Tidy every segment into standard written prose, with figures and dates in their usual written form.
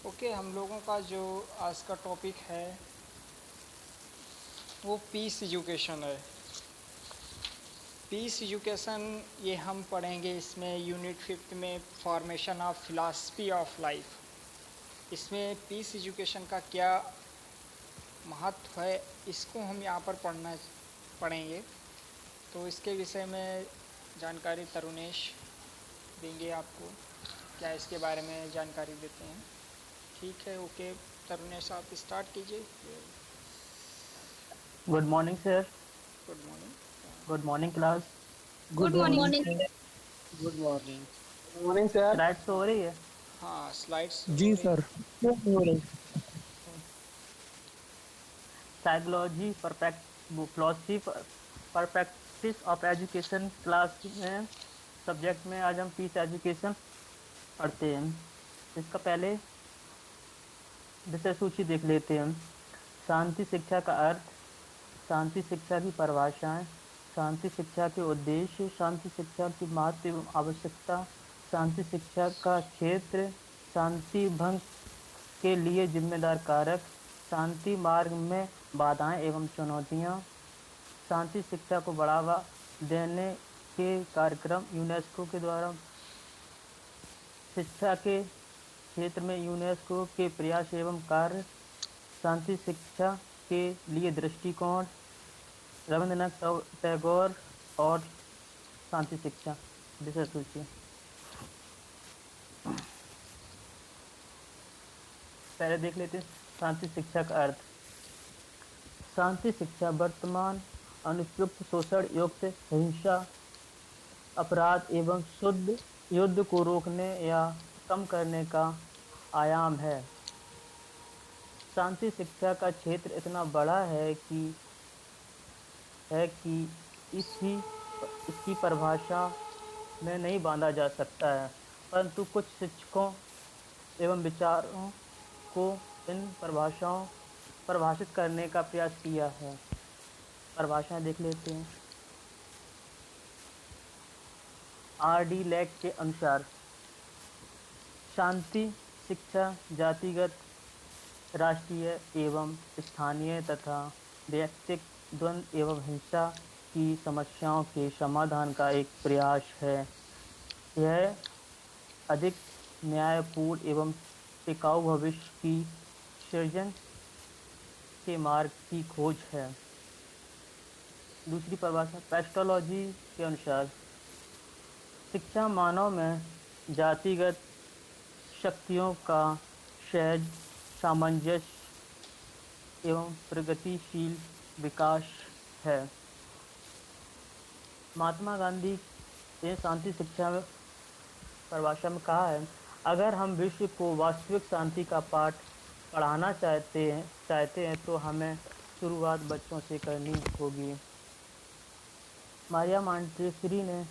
Okay, हम लोगों का जो आज का टॉपिक है वो पीस एजुकेशन है। पीस एजुकेशन ये हम पढ़ेंगे इसमें यूनिट 5 में formation of philosophy of life. इसमें पीस एजुकेशन का क्या महत्व है इसको हम यहाँ पर पढ़ेंगे। तो इसके विषय में जानकारी तरुणेश देंगे आपको। क्या इसके बारे में जानकारी देते हैं? ठीक है, ओके तरुणेश आप स्टार्ट कीजिए। Good morning sir. Good morning. Good morning class. Good good morning morning sir. Sir. Good morning. Good morning sir. Slides हो रही है। हाँ, स्लाइड्स हो जी रही सर। हैं। हो रही। Psychology philosophy perspective of education class में सब्जेक्ट में आज हम पीस एजुकेशन पढ़ते हैं। इसका पहले विषय सूची देख लेते हैं। शांति शिक्षा का अर्थ, शांति शिक्षा की परिभाषाएं, शांति शिक्षा के उद्देश्य, शांति शिक्षा की महत्व एवं आवश्यकता, शांति शिक्षा का क्षेत्र, शांति भंग के लिए जिम्मेदार कारक, शांति मार्ग में बाधाएं एवं चुनौतियां, शांति शिक्षा को बढ़ावा देने के कार्यक्रम यूनेस्को के द्वारा, शिक्षा के क्षेत्र में यूनेस्को के प्रयास एवं कार्य, शांति शिक्षा के लिए दृष्टिकोण, रविन्द्रनाथ टैगोर और शांति शिक्षा विषय सूची। पहले देख लेते हैं शांति शिक्षा का अर्थ। शांति शिक्षा वर्तमान अनुपयुक्त शोषण युक्त हिंसा अपराध एवं शुद्ध युद्ध को रोकने या कम करने का आयाम है। शांति शिक्षा का क्षेत्र इतना बड़ा है कि इसकी परिभाषा में नहीं बांधा जा सकता है, परंतु कुछ शिक्षकों एवं विचारों को इन परिभाषित करने का प्रयास किया है। परिभाषाएं देख लेते हैं। R.D. लैक के अनुसार शांति शिक्षा जातिगत, राष्ट्रीय एवं स्थानीय तथा वैयक्तिक द्वंद्व एवं हिंसा की समस्याओं के समाधान का एक प्रयास है। यह अधिक न्यायपूर्ण एवं टिकाऊ भविष्य की सृजन के मार्ग की खोज है। दूसरी परिभाषा पेस्टोलॉजी के अनुसार शिक्षा मानव में जातिगत शक्तियों का सहज सामंजस्य एवं प्रगतिशील विकास है। महात्मा गांधी ने शांति शिक्षा में परिभाषा में कहा है, अगर हम विश्व को वास्तविक शांति का पाठ पढ़ाना चाहते हैं तो हमें शुरुआत बच्चों से करनी होगी। मारिया मॉन्टेसरी ने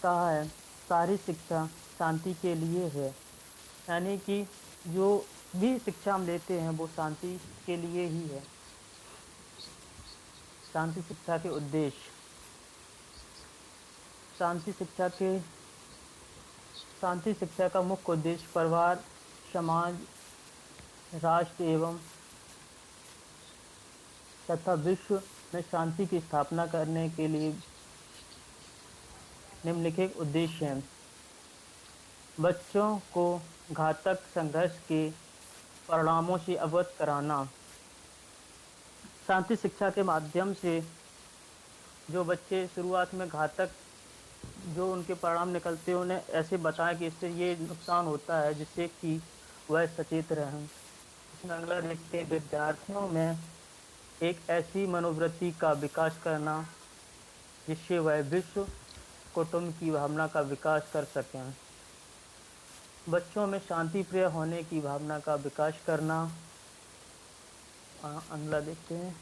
कहा है, सारी शिक्षा शांति के लिए है, यानी कि जो भी शिक्षा हम लेते हैं वो शांति के लिए ही है। शांति शिक्षा के उद्देश्य। शांति शिक्षा का मुख्य उद्देश्य परिवार, समाज, राष्ट्र एवं तथा विश्व में शांति की स्थापना करने के लिए निम्नलिखित उद्देश्य हैं। बच्चों को घातक संघर्ष के परिणामों से अवगत कराना। शांति शिक्षा के माध्यम से जो बच्चे शुरुआत में घातक जो उनके परिणाम निकलते हैं उन्हें ऐसे बताएं कि इससे ये नुकसान होता है, जिससे कि वह सचेत रहें। इसमें अगला देखते हैं, विद्यार्थियों में एक ऐसी मनोवृत्ति का विकास करना जिससे वह विश्व कुटुंब की भावना का विकास कर सकें। बच्चों में शांति प्रिय होने की भावना का विकास करना। अगला देखते हैं,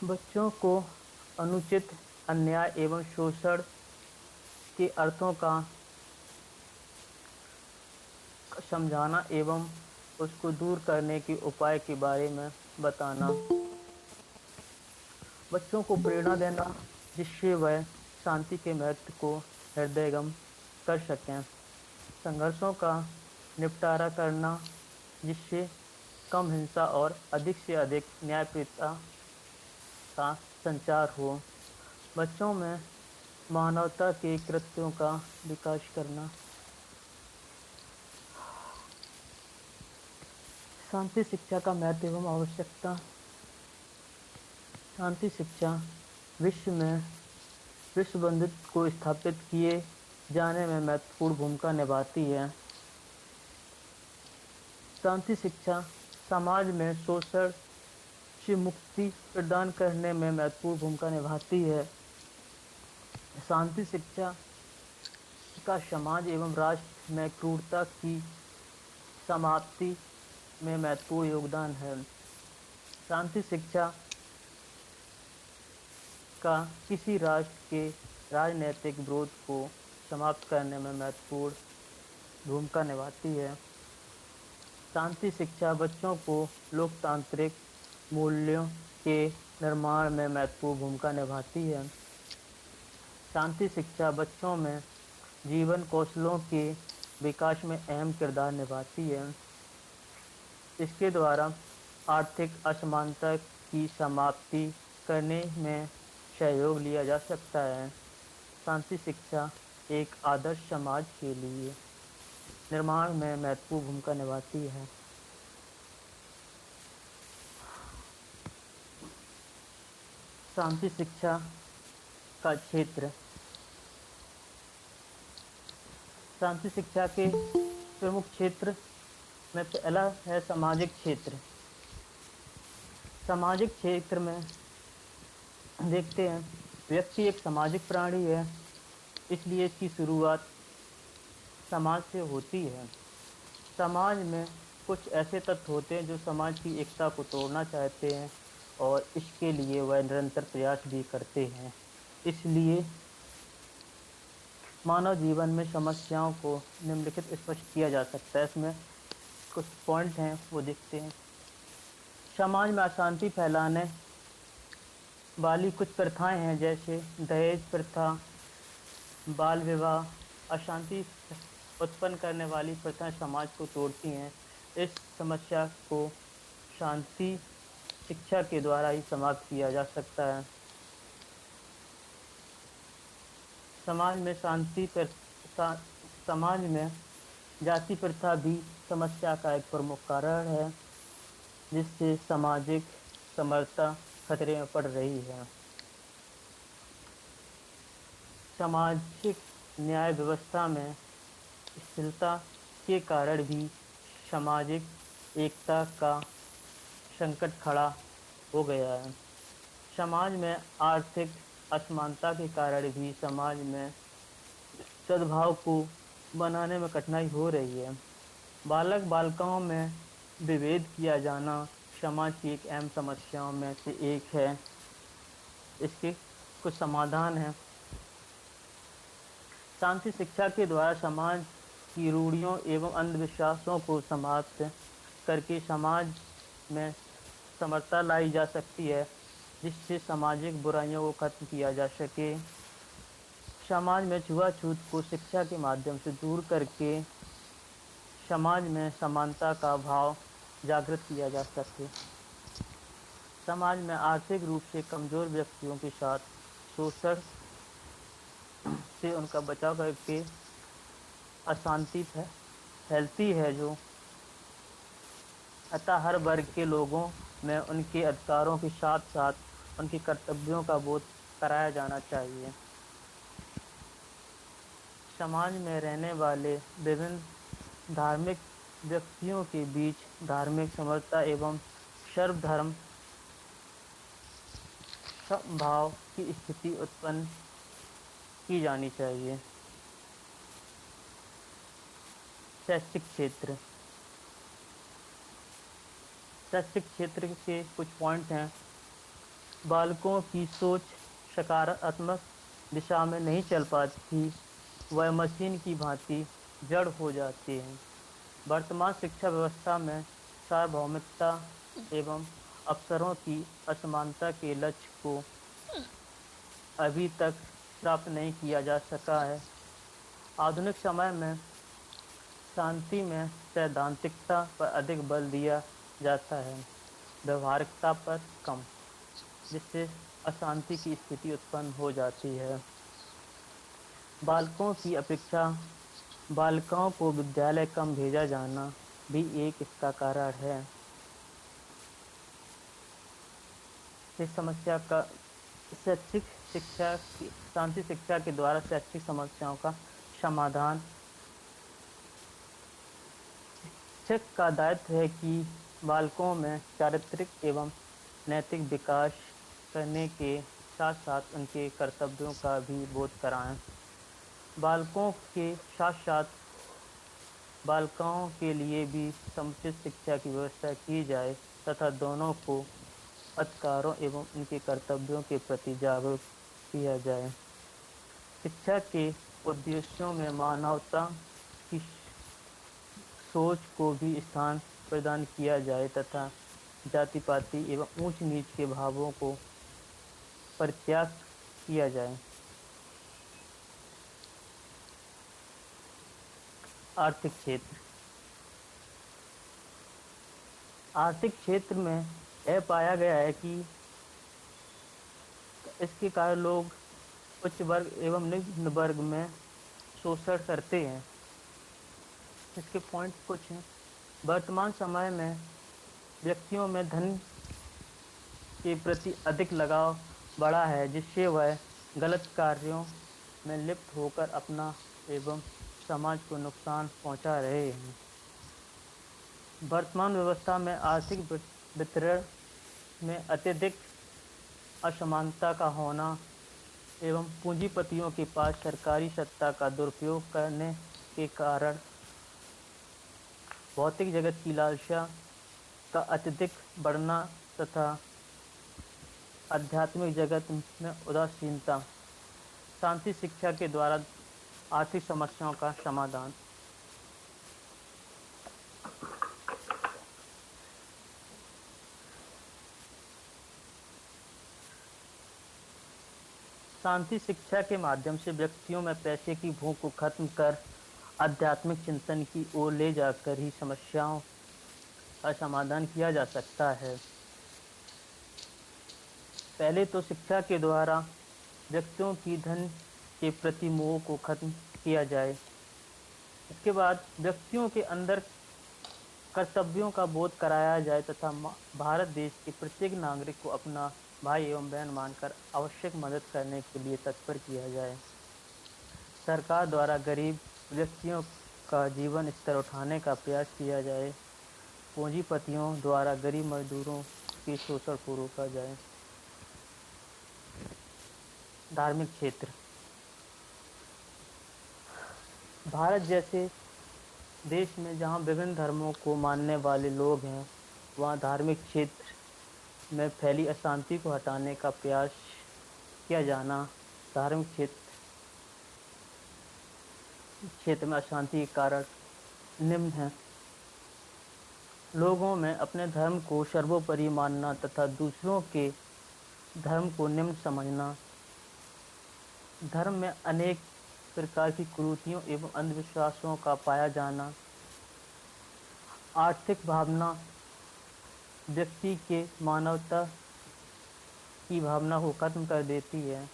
बच्चों को अनुचित अन्याय एवं शोषण के अर्थों का समझाना एवं उसको दूर करने के उपाय के बारे में बताना। बच्चों को प्रेरणा देना जिससे वह शांति के महत्व को हृदयंगम कर सकें। संघर्षों का निपटारा करना, जिससे कम हिंसा और अधिक से अधिक न्यायप्रियता का संचार हो। बच्चों में मानवता के कृत्यों का विकास करना। शांति शिक्षा का महत्व एवं आवश्यकता। शांति शिक्षा विश्व बंधुत्व को स्थापित किए जाने में महत्वपूर्ण भूमिका निभाती है। शांति शिक्षा समाज में शोषण से मुक्ति प्रदान करने में महत्वपूर्ण भूमिका निभाती है। शांति शिक्षा का समाज एवं राष्ट्र में क्रूरता की समाप्ति में महत्वपूर्ण योगदान है। शांति शिक्षा का किसी राष्ट्र के राजनीतिक विरोध को समाप्त करने में महत्वपूर्ण भूमिका निभाती है। शांति शिक्षा बच्चों को लोकतांत्रिक मूल्यों के निर्माण में महत्वपूर्ण भूमिका निभाती है। शांति शिक्षा बच्चों में जीवन कौशलों के विकास में अहम किरदार निभाती है। इसके द्वारा आर्थिक असमानता की समाप्ति करने में सहयोग लिया जा सकता है। शांति शिक्षा एक आदर्श समाज के लिए निर्माण में महत्वपूर्ण भूमिका निभाती है। शांति शिक्षा का क्षेत्र। शांति शिक्षा के प्रमुख क्षेत्र में पहला है सामाजिक क्षेत्र। सामाजिक क्षेत्र में देखते हैं, व्यक्ति एक सामाजिक प्राणी है, इसलिए इसकी शुरुआत समाज से होती है। समाज में कुछ ऐसे तत्व होते हैं जो समाज की एकता को तोड़ना चाहते हैं और इसके लिए वह निरंतर प्रयास भी करते हैं। इसलिए मानव जीवन में समस्याओं को निम्नलिखित स्पष्ट किया जा सकता है। इसमें कुछ पॉइंट हैं, वो देखते हैं। समाज में अशांति फैलाने वाली कुछ प्रथाएं हैं, जैसे दहेज प्रथा, बाल विवाह। अशांति उत्पन्न करने वाली प्रथाएं समाज को तोड़ती हैं। इस समस्या को शांति शिक्षा के द्वारा ही समाप्त किया जा सकता है। समाज में समाज में जाति प्रथा भी समस्या का एक प्रमुख कारण है, जिससे सामाजिक समरसता खतरे में पड़ रही है। सामाजिक न्याय व्यवस्था में स्थिरता के कारण भी सामाजिक एकता का संकट खड़ा हो गया है। समाज में आर्थिक असमानता के कारण भी समाज में सद्भाव को बनाने में कठिनाई हो रही है। बालक बालिकाओं में विभेद किया जाना समाज की एक अहम समस्याओं में से एक है। इसके कुछ समाधान हैं। शांति शिक्षा के द्वारा समाज की रूढ़ियों एवं अंधविश्वासों को समाप्त करके समाज में समरसता लाई जा सकती है, जिससे सामाजिक बुराइयों को खत्म किया जा सके। समाज में छुआछूत को शिक्षा के माध्यम से दूर करके समाज में समानता का भाव जागृत किया जा सके। समाज में आर्थिक रूप से कमजोर व्यक्तियों के साथ शोषण से उनका बचाव करके अशांति फैलती है, जो अतः हर वर्ग के लोगों में उनके अधिकारों के साथ साथ उनके कर्तव्यों का बोध कराया जाना चाहिए। समाज में रहने वाले विभिन्न धार्मिक व्यक्तियों के बीच धार्मिक समरसता एवं सर्वधर्म समभाव की स्थिति उत्पन्न की जानी चाहिए। शैक्षिक क्षेत्र। शैक्षिक क्षेत्र के कुछ पॉइंट हैं। बालकों की सोच सकारात्मक दिशा में नहीं चल पाती, वह मशीन की भांति जड़ हो जाती है। वर्तमान शिक्षा व्यवस्था में सार्वभौमिकता एवं अवसरों की असमानता के लक्ष्य को अभी तक प्राप्त नहीं किया जा सका है। आधुनिक समय में शांति में सैद्धांतिकता पर अधिक बल दिया जाता है, व्यवहारिकता पर कम, जिससे अशांति की स्थिति उत्पन्न हो जाती है। बालकों की अपेक्षा बालिकाओं को विद्यालय कम भेजा जाना भी एक इसका कारण है। इस समस्या का शैक्षिक शिक्षा की शांति शिक्षा के द्वारा शैक्षिक समस्याओं का समाधान। शिक्षक का दायित्व है कि बालकों में चारित्रिक एवं नैतिक विकास करने के साथ साथ उनके कर्तव्यों का भी बोध कराएं। बालकों के साथ साथ बालिकाओं के लिए भी समुचित शिक्षा की व्यवस्था की जाए तथा दोनों को अधिकारों एवं उनके कर्तव्यों के प्रति जागरूक किया जाए। शिक्षा के उद्देश्यों में मानवता की सोच को भी स्थान प्रदान किया जाए तथा जाति-पाति एवं ऊंच-नीच के भावों को परित्याग किया जाए। आर्थिक क्षेत्र। आर्थिक क्षेत्र में यह पाया गया है कि इसके कारण लोग उच्च वर्ग एवं निम्न वर्ग में शोषण करते हैं। इसके पॉइंट कुछ हैं। वर्तमान समय में व्यक्तियों में धन के प्रति अधिक लगाव बढ़ा है, जिससे वह गलत कार्यों में लिप्त होकर अपना एवं समाज को नुकसान पहुंचा रहे हैं। वर्तमान व्यवस्था में आर्थिक वितरण में अत्यधिक असमानता का होना एवं पूंजीपतियों के पास सरकारी सत्ता का दुरुपयोग करने के कारण भौतिक जगत की लालसा का अत्यधिक बढ़ना तथा आध्यात्मिक जगत में उदासीनता। शांति शिक्षा के द्वारा आर्थिक समस्याओं का समाधान। शांति शिक्षा के माध्यम से व्यक्तियों में पैसे की भूख को खत्म कर आध्यात्मिक चिंतन की ओर ले जाकर ही समस्याओं का समाधान किया जा सकता है। पहले तो शिक्षा के द्वारा व्यक्तियों की धन के प्रति मोह को खत्म किया जाए। इसके बाद व्यक्तियों के अंदर कर्तव्यों का बोध कराया जाए तथा भारत देश के प्रत्येक नागरिक को अपना भाई एवं बहन मानकर आवश्यक मदद करने के लिए तत्पर किया जाए। सरकार द्वारा गरीब व्यक्तियों का जीवन स्तर उठाने का प्रयास किया जाए। पूंजीपतियों द्वारा गरीब मजदूरों की शोषण को रोका जाए। धार्मिक क्षेत्र। भारत जैसे देश में जहां विभिन्न धर्मों को मानने वाले लोग हैं, वहां धार्मिक क्षेत्र में फैली अशांति को हटाने का प्रयास किया जाना। धार्मिक क्षेत्र में अशांति के कारण निम्न है। लोगों में अपने धर्म को सर्वोपरि मानना तथा दूसरों के धर्म को निम्न समझना। धर्म में अनेक प्रकार की कुरीतियों एवं अंधविश्वासों का पाया जाना। आर्थिक भावना व्यक्ति के मानवता की भावना को खत्म कर देती है।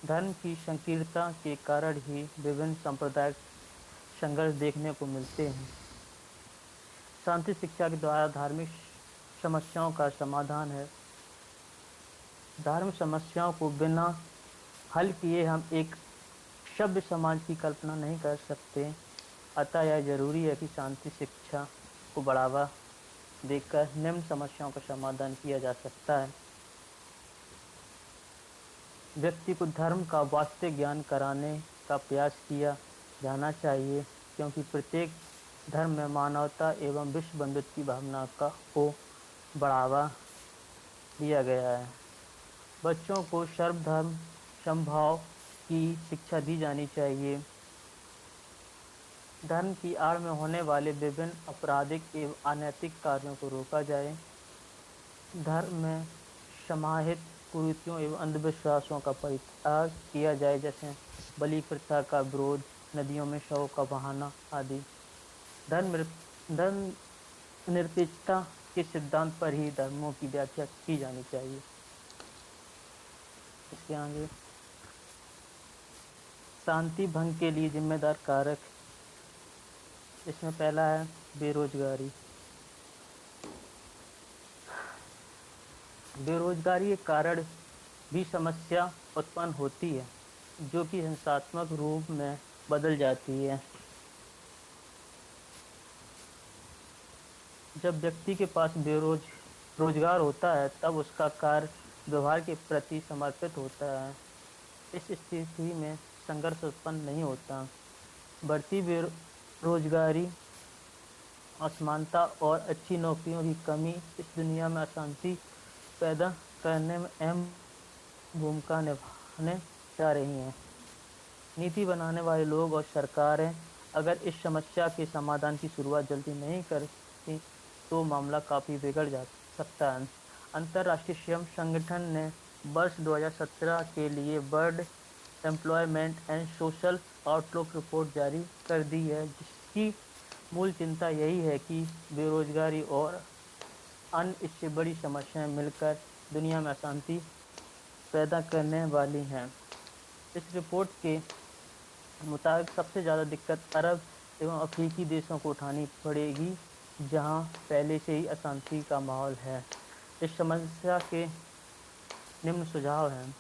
धर्म की संकीर्णता के कारण ही विभिन्न सांप्रदायिक संघर्ष देखने को मिलते हैं। शांति शिक्षा के द्वारा धार्मिक समस्याओं का समाधान है। धार्मिक समस्याओं को बिना हल किए हम एक सभ्य समाज की कल्पना नहीं कर सकते। अतः यह जरूरी है कि शांति शिक्षा को बढ़ावा देकर निम्न समस्याओं का समाधान किया जा सकता है। व्यक्ति को धर्म का वास्तविक ज्ञान कराने का प्रयास किया जाना चाहिए, क्योंकि प्रत्येक धर्म में मानवता एवं विश्व बंधुत्व की भावना को बढ़ावा दिया गया है। बच्चों को सर्वधर्म समभाव की शिक्षा दी जानी चाहिए। धर्म की आड़ में होने वाले विभिन्न आपराधिक एवं अनैतिक कार्यों को रोका जाए। धर्म में समाहित कुरीतियों एवं अंधविश्वासों का परित्याग किया जाए, जैसे बलि प्रथा का विरोध, नदियों में शवों का बहाना आदि। धर्म निरपेक्षता के सिद्धांत पर ही धर्मों की व्याख्या की जानी चाहिए। इसके आगे शांति भंग के लिए जिम्मेदार कारक, इसमें पहला है बेरोजगारी। बेरोजगारी के कारण भी समस्या उत्पन्न होती है, जो कि हिंसात्मक रूप में बदल जाती है। जब व्यक्ति के पास रोजगार होता है, तब उसका कार्य व्यवहार के प्रति समर्पित होता है। इस स्थिति में संघर्ष उत्पन्न नहीं होता। बढ़ती बेरोजगारी, असमानता और अच्छी नौकरियों की कमी इस दुनिया में अशांति पैदा करने में अहम भूमिका निभाने जा रही हैं। नीति बनाने वाले लोग और सरकारें अगर इस समस्या के समाधान की शुरुआत जल्दी नहीं करती, तो मामला काफी बिगड़ जा सकता है। अंतर्राष्ट्रीय श्रम संगठन ने वर्ष 2017 के लिए world employment and social outlook report जारी कर दी है, जिसकी मूल चिंता यही है कि बेरोजगारी और अन्य इससे बड़ी समस्याएं मिलकर दुनिया में अशांति पैदा करने वाली हैं। इस रिपोर्ट के मुताबिक सबसे ज़्यादा दिक्कत अरब एवं अफ्रीकी देशों को उठानी पड़ेगी, जहां पहले से ही अशांति का माहौल है। इस समस्या के निम्न सुझाव हैं।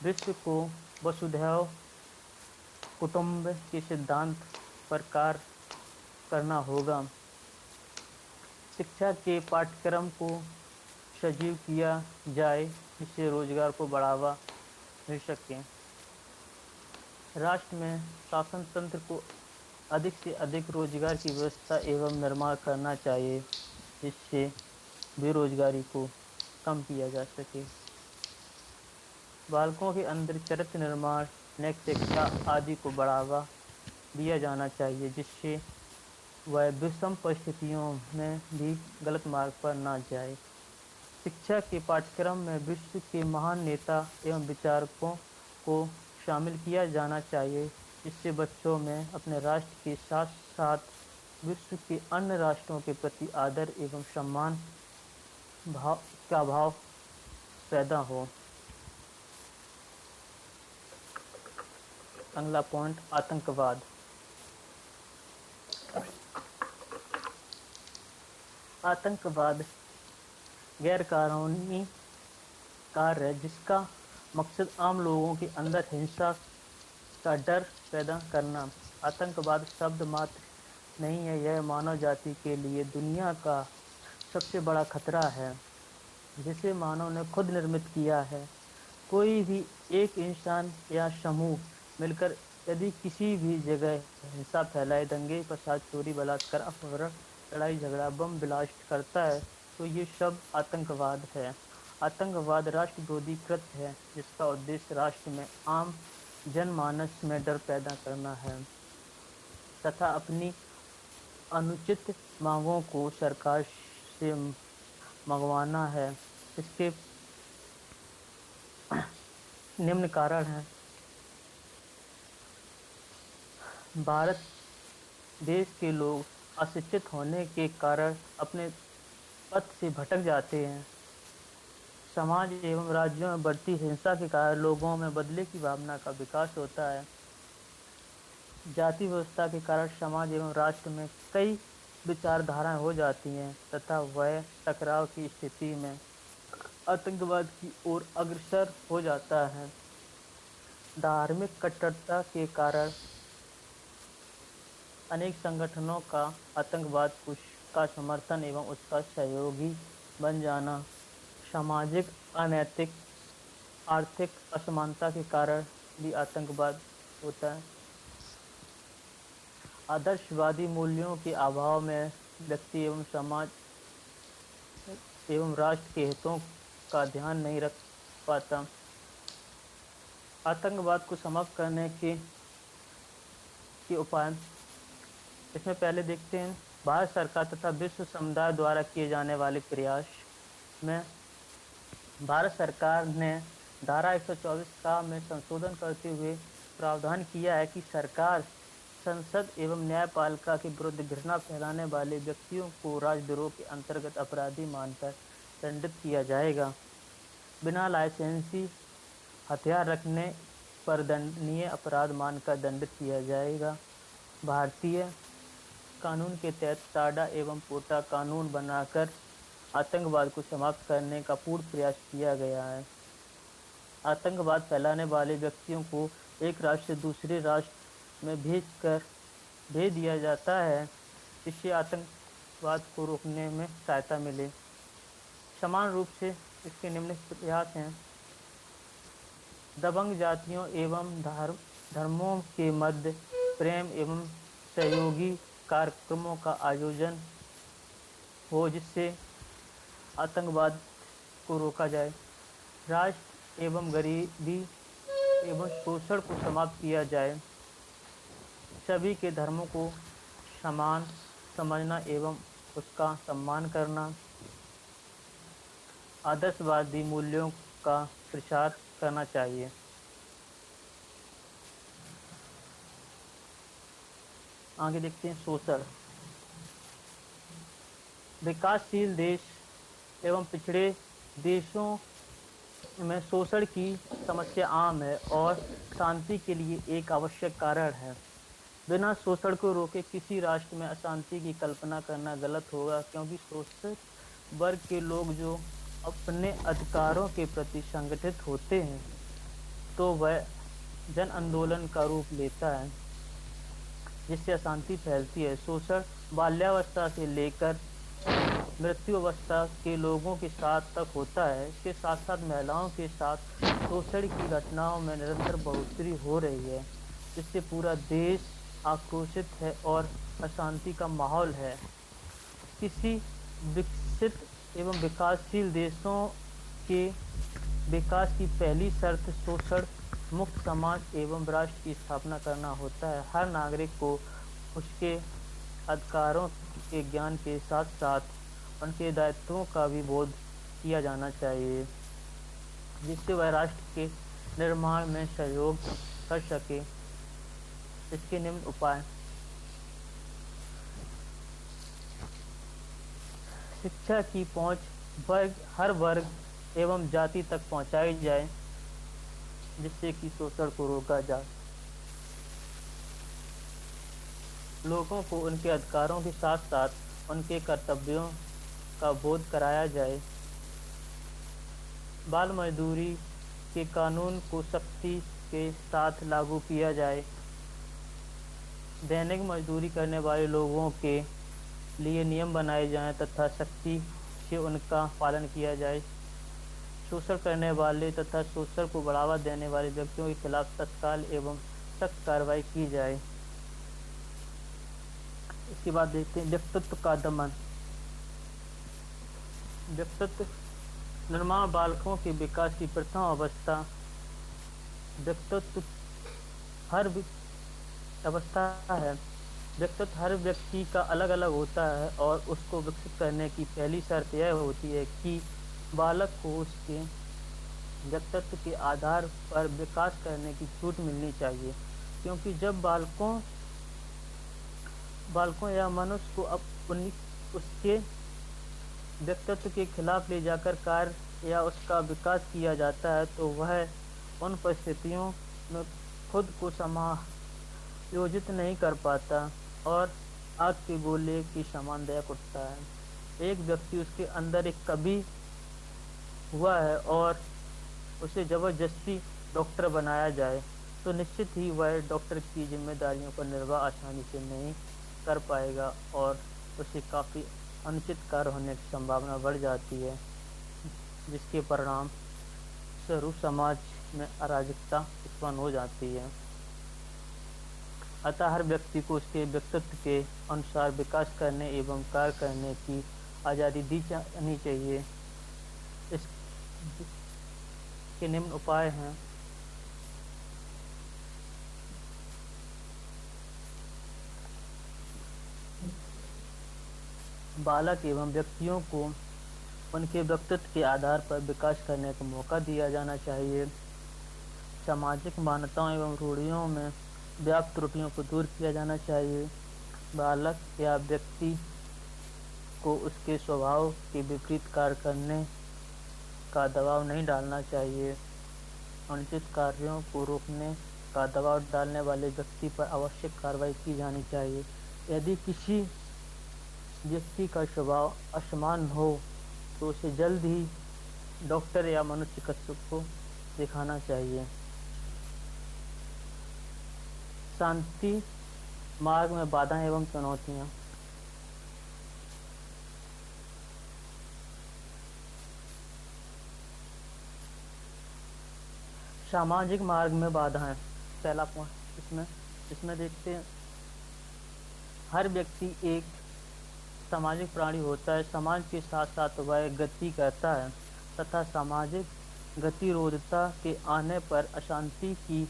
विश्व को वसुधैव कुटुंब के सिद्धांत पर कार्य करना होगा। शिक्षा के पाठ्यक्रम को सजीव किया जाए, जिससे रोजगार को बढ़ावा मिल सके। राष्ट्र में शासन तंत्र को अधिक से अधिक रोजगार की व्यवस्था एवं निर्माण करना चाहिए, जिससे बेरोजगारी को कम किया जा सके। बालकों के अंदर चरित्र निर्माण, नैतिक शिक्षा आदि को बढ़ावा दिया जाना चाहिए, जिससे वह विषम परिस्थितियों में भी गलत मार्ग पर ना जाए। शिक्षा के पाठ्यक्रम में विश्व के महान नेता एवं विचारकों को शामिल किया जाना चाहिए, जिससे बच्चों में अपने राष्ट्र के साथ साथ विश्व के अन्य राष्ट्रों के प्रति आदर एवं सम्मान का भाव पैदा हो। अगला पॉइंट, आतंकवाद। आतंकवाद गैर कानूनी कार्य है, जिसका मकसद आम लोगों के अंदर हिंसा का डर पैदा करना। आतंकवाद शब्द मात्र नहीं है, यह मानव जाति के लिए दुनिया का सबसे बड़ा खतरा है, जिसे मानव ने खुद निर्मित किया है। कोई भी एक इंसान या समूह मिलकर यदि किसी भी जगह हिंसा फैलाए, दंगे, फसाद, चोरी, बलात्कार, अपहरण, लड़ाई झगड़ा, बम ब्लास्ट करता है, तो ये सब आतंकवाद है। आतंकवाद राष्ट्र विरोधी कृत्य है, जिसका उद्देश्य राष्ट्र में आम जनमानस में डर पैदा करना है तथा अपनी अनुचित मांगों को सरकार से मंगवाना है। इसके निम्न कारण हैं। भारत देश के लोग अशिक्षित होने के कारण अपने पथ से भटक जाते हैं। समाज एवं राज्यों में बढ़ती हिंसा के कारण लोगों में बदले की भावना का विकास होता है। जाति व्यवस्था के कारण समाज एवं राष्ट्र में कई विचारधाराएं हो जाती हैं तथा वह टकराव की स्थिति में आतंकवाद की ओर अग्रसर हो जाता है। धार्मिक कट्टरता के कारण अनेक संगठनों का आतंकवाद का समर्थन एवं उसका सहयोगी बन जाना, सामाजिक अनैतिक आर्थिक असमानता के कारण भी आतंकवाद होता है। आदर्शवादी मूल्यों के अभाव में व्यक्ति एवं समाज एवं राष्ट्र के हितों का ध्यान नहीं रख पाता। आतंकवाद को समाप्त करने के उपाय, इसमें पहले देखते हैं भारत सरकार तथा विश्व समुदाय द्वारा किए जाने वाले प्रयास में भारत सरकार ने धारा 124 का में संशोधन करते हुए प्रावधान किया है कि सरकार, संसद एवं न्यायपालिका के विरुद्ध घृणा फैलाने वाले व्यक्तियों को राजद्रोह के अंतर्गत अपराधी मानकर दंडित किया जाएगा। बिना लाइसेंसी हथियार रखने पर दंडनीय अपराध मानकर दंडित किया जाएगा। भारतीय कानून के तहत टाडा एवं पोटा कानून बनाकर आतंकवाद को समाप्त करने का पूर्ण प्रयास किया गया है। आतंकवाद फैलाने वाले व्यक्तियों को एक राष्ट्र से दूसरे राष्ट्र में भेज दिया जाता है, इससे आतंकवाद को रोकने में सहायता मिले। समान रूप से इसके निम्नलिखित प्रयास हैं: दबंग जातियों एवं धर्मों के मध्य प्रेम एवं सहयोगी कार्यक्रमों का आयोजन हो जिससे आतंकवाद को रोका जाए। राष्ट्र एवं गरीबी एवं शोषण को समाप्त किया जाए। सभी के धर्मों को समान समझना एवं उसका सम्मान करना। आदर्शवादी मूल्यों का प्रचार करना चाहिए। आगे देखते हैं शोषण। विकासशील देश एवं पिछड़े देशों में शोषण की समस्या आम है और शांति के लिए एक आवश्यक कारण है। बिना शोषण को रोके किसी राष्ट्र में अशांति की कल्पना करना गलत होगा, क्योंकि शोषित वर्ग के लोग जो अपने अधिकारों के प्रति संगठित होते हैं तो वह जन आंदोलन का रूप लेता है जिससे अशांति फैलती है। शोषण बाल्यावस्था से लेकर मृत्यु अवस्था के लोगों के साथ तक होता है। इसके साथ साथ महिलाओं के साथ शोषण की घटनाओं में निरंतर बढ़ोतरी हो रही है, जिससे पूरा देश आक्रोशित है और अशांति का माहौल है। किसी विकसित एवं विकासशील देशों के विकास की पहली शर्त शोषण मुक्त समाज एवं राष्ट्र की स्थापना करना होता है। हर नागरिक को उसके अधिकारों के ज्ञान के साथ साथ उनके दायित्वों का भी बोध किया जाना चाहिए, जिससे वह राष्ट्र के निर्माण में सहयोग कर सके। इसके निम्न उपाय: शिक्षा की पहुंच हर वर्ग एवं जाति तक पहुंचाई जाए, जिससे कि शोषण को रोका जाए। लोगों को उनके अधिकारों के साथ साथ उनके कर्तव्यों का बोध कराया जाए। बाल मजदूरी के कानून को सख्ती के साथ लागू किया जाए। दैनिक मजदूरी करने वाले लोगों के लिए नियम बनाए जाएं तथा सख्ती से उनका पालन किया जाए। शोषण करने वाले तथा शोषण को बढ़ावा देने वाले व्यक्तियों के खिलाफ तत्काल एवं सख्त कार्रवाई की जाए। इसके बाद देखते हैं व्यक्तित्व का दमन। व्यक्तित्व निर्माण बालकों के विकास की प्रथम अवस्था। व्यक्तित्व हर अवस्था है। व्यक्तित्व हर व्यक्ति का अलग अलग होता है और उसको विकसित करने की पहली शर्त यह होती है कि बालक को उसके व्यक्तित्व के आधार पर विकास करने की छूट मिलनी चाहिए, क्योंकि जब बालकों या मनुष्य को उसके व्यक्तित्व के खिलाफ ले जाकर कार्य या उसका विकास किया जाता है तो वह उन परिस्थितियों में खुद को समायोजित नहीं कर पाता और आग के गोले की समान दहक उठता है। एक व्यक्ति उसके अंदर एक कवि हुआ है और उसे जबरदस्ती डॉक्टर बनाया जाए तो निश्चित ही वह डॉक्टर की जिम्मेदारियों का निर्वाह आसानी से नहीं कर पाएगा और उसे काफ़ी अनुचित कार्य होने की संभावना बढ़ जाती है, जिसके परिणाम स्वरूप समाज में अराजकता उत्पन्न हो जाती है। अतः हर व्यक्ति को उसके व्यक्तित्व के अनुसार विकास करने एवं कार्य करने की आज़ादी दी जानी चाहिए। इसके निम्न उपाय हैं: बालक एवं व्यक्तियों को उनके व्यक्तित्व के आधार पर विकास करने का मौका दिया जाना चाहिए। सामाजिक मान्यताओं एवं रूढ़ियों में व्याप्त त्रुटियों को दूर किया जाना चाहिए। बालक या व्यक्ति को उसके स्वभाव के विपरीत कार्य करने का दबाव नहीं डालना चाहिए। अनुचित कार्यों को रोकने का दबाव डालने वाले व्यक्ति पर आवश्यक कार्रवाई की जानी चाहिए। यदि किसी व्यक्ति का स्वभाव असमान हो तो उसे जल्द ही डॉक्टर या मनोचिकित्सक को दिखाना चाहिए। शांति मार्ग में बाधाएं एवं चुनौतियां। सामाजिक मार्ग में बाधाएं, पहला पॉइंट इसमें देखते हैं। हर व्यक्ति एक सामाजिक प्राणी होता है। समाज के साथ साथ वह गति करता है तथा सामाजिक गतिरोधता के आने पर अशांति की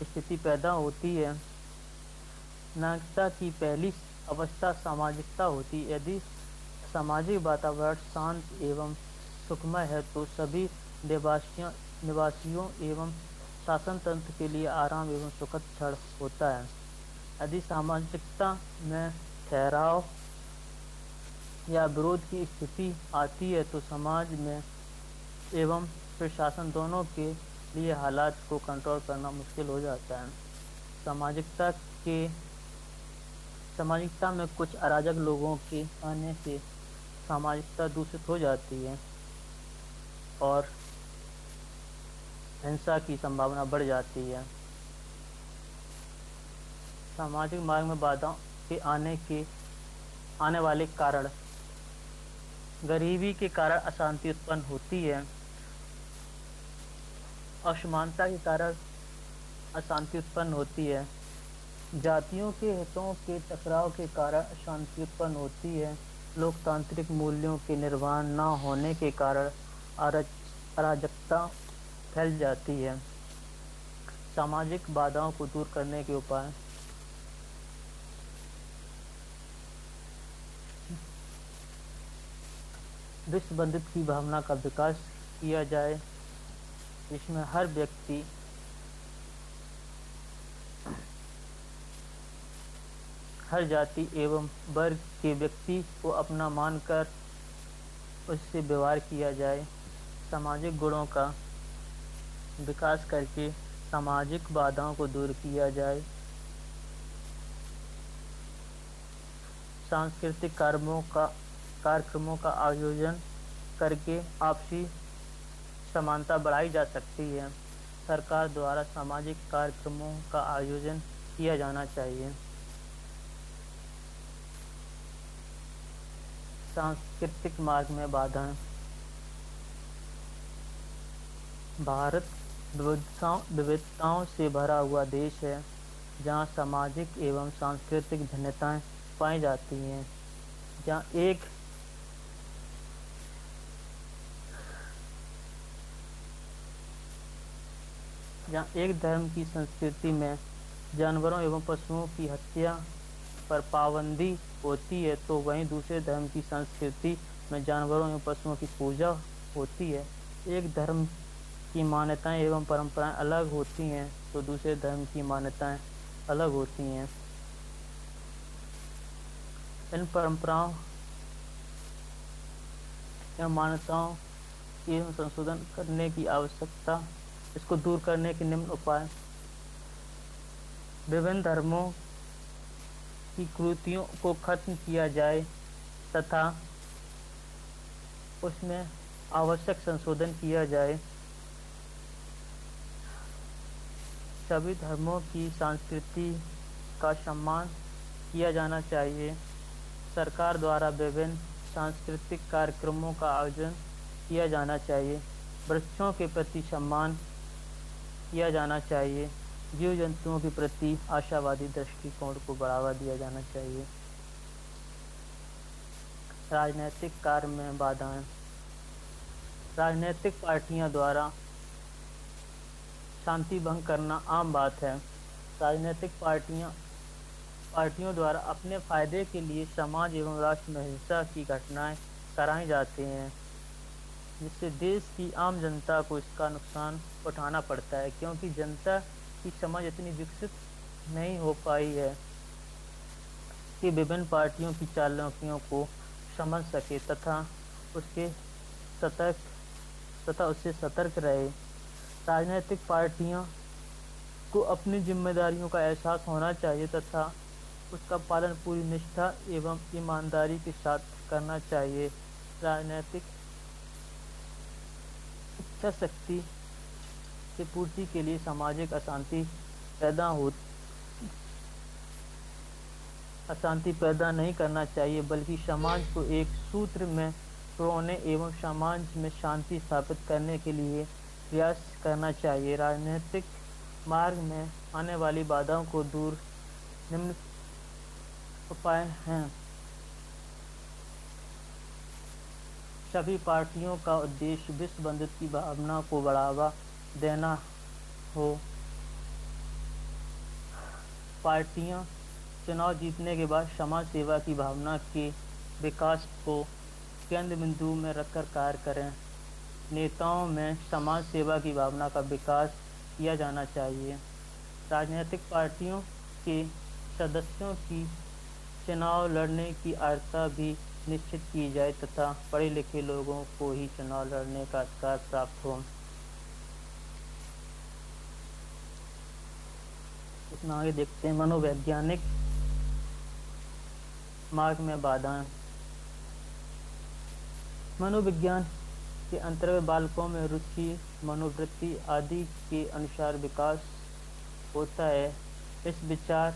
स्थिति पैदा होती है। नागरिकता की पहली अवस्था सामाजिकता होती है। यदि सामाजिक वातावरण शांत एवं सुखमय है तो सभी निवासियों एवं शासन तंत्र के लिए आराम एवं सुखद क्षण होता है। यदि सामाजिकता में ठहराव या विरोध की स्थिति आती है तो समाज में एवं प्रशासन दोनों के लिए हालात को कंट्रोल करना मुश्किल हो जाता है। सामाजिकता में कुछ अराजक लोगों के आने से सामाजिकता दूषित हो जाती है और हिंसा की संभावना बढ़ जाती है। सामाजिक मार्ग में बाधाओं के आने वाले कारण। गरीबी के कारण अशांति उत्पन्न होती है। असमानता के कारण अशांति उत्पन्न होती है। जातियों के हितों के टकराव के कारण अशांति उत्पन्न होती है। लोकतांत्रिक मूल्यों के निर्वहन न होने के कारण अराजकता फैल जाती है। सामाजिक बाधाओं को दूर करने के उपाय। विश्व बंधुत्व की भावना का विकास किया जाए, जिसमें हर व्यक्ति हर जाति एवं वर्ग के व्यक्ति को अपना मानकर उससे व्यवहार किया जाए। सामाजिक गुणों का विकास करके सामाजिक बाधाओं को दूर किया जाए। सांस्कृतिक कार्यक्रमों का आयोजन करके आपसी समानता बढ़ाई जा सकती है। सरकार द्वारा सामाजिक कार्यक्रमों का आयोजन किया जाना चाहिए। सांस्कृतिक मार्ग में बाधाएं। भारत विविधताओं से भरा हुआ देश है, जहाँ सामाजिक एवं सांस्कृतिक भिन्नताएं पाई जाती हैं। जहाँ एक धर्म की संस्कृति में जानवरों एवं पशुओं की हत्या पर पाबंदी होती है, तो वहीं दूसरे धर्म की संस्कृति में जानवरों एवं पशुओं की पूजा होती है। एक धर्म की मान्यताएं एवं परंपराएं अलग होती हैं तो दूसरे धर्म की मान्यताएं अलग होती हैं। इन परंपराओं एवं मान्यताओं के संशोधन करने की आवश्यकता। इसको दूर करने के निम्न उपाय। विभिन्न धर्मों की कुरीतियों को खत्म किया जाए तथा उसमें आवश्यक संशोधन किया जाए। सभी धर्मों की संस्कृति का सम्मान किया जाना चाहिए। सरकार द्वारा विभिन्न सांस्कृतिक कार्यक्रमों का आयोजन किया जाना चाहिए। वृक्षों के प्रति सम्मान किया जाना चाहिए। जीव जंतुओं के प्रति आशावादी दृष्टिकोण को बढ़ावा दिया जाना चाहिए। राजनीतिक कार्य में बाधाएं। राजनीतिक पार्टियों द्वारा शांति भंग करना आम बात है। राजनीतिक पार्टियों द्वारा अपने फायदे के लिए समाज एवं राष्ट्र में हिंसा की घटनाएं कराई जाती हैं। जिससे देश की आम जनता को इसका नुकसान उठाना पड़ता है, क्योंकि जनता की समझ इतनी विकसित नहीं हो पाई है कि विभिन्न पार्टियों की चालाकियों को समझ सके उसके सतर्क तथा उससे सतर्क रहे। राजनीतिक पार्टियों को अपनी जिम्मेदारियों का एहसास होना चाहिए तथा उसका पालन पूरी निष्ठा एवं ईमानदारी के साथ करना चाहिए। राजनीतिक इच्छा शक्ति की पूर्ति के लिए सामाजिक अशांति पैदा नहीं करना चाहिए, बल्कि समाज को एक सूत्र में पिरोने एवं समाज में शांति स्थापित करने के लिए प्रयास करना चाहिए। राजनीतिक मार्ग में आने वाली बाधाओं को दूर निम्न उपाय हैं। सभी पार्टियों का उद्देश्य विश्व बंधुत्व की भावना को बढ़ावा देना हो। पार्टियां चुनाव जीतने के बाद समाज सेवा की भावना के विकास को केंद्र बिंदु में रखकर कार्य करें। नेताओं में समाज सेवा की भावना का विकास किया जाना चाहिए। राजनीतिक पार्टियों के सदस्यों की चुनाव लड़ने की अर्हता भी निश्चित की जाए तथा पढ़े लिखे लोगों को ही चुनाव लड़ने का अधिकार प्राप्त हो। इतना आगे देखते हैं। मनोवैज्ञानिक मार्ग में बाधाएं। मनोविज्ञान के अंतर्गत बालकों में रुचि, मनोवृत्ति आदि के अनुसार विकास होता है। इस विचार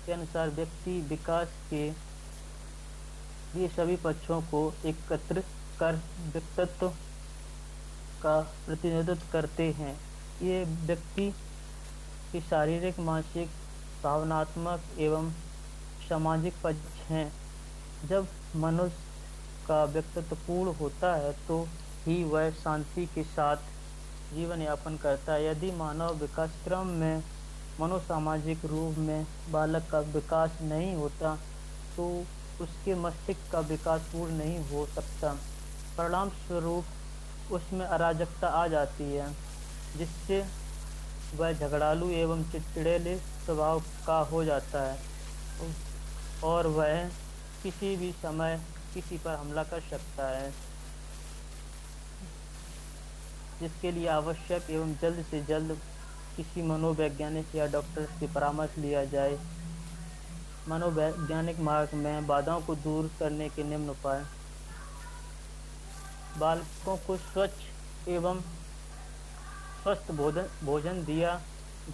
के अनुसार व्यक्ति विकास के लिए सभी पक्षों को एकत्र कर व्यक्तित्व का प्रतिनिधित्व करते हैं। ये व्यक्ति के शारीरिक, मानसिक, भावनात्मक एवं सामाजिक पक्ष हैं। जब मनुष्य का व्यक्तित्व पूर्ण होता है तो ही वह शांति के साथ जीवन यापन करता है। यदि मानव विकास क्रम में मनोसामाजिक रूप में बालक का विकास नहीं होता तो उसके मस्तिष्क का विकास पूर्ण नहीं हो सकता। परिणाम स्वरूप उसमें अराजकता आ जाती है, जिससे वह झगड़ालू एवं चिड़चिड़े स्वभाव का हो जाता है और वह किसी भी समय किसी पर हमला कर सकता है, जिसके लिए आवश्यक एवं जल्द से जल्द किसी मनोवैज्ञानिक या डॉक्टर से परामर्श लिया जाए। मनोवैज्ञानिक मार्ग में बाधाओं को दूर करने के निम्न उपाय। बालकों को स्वच्छ एवं स्वस्थ भोजन दिया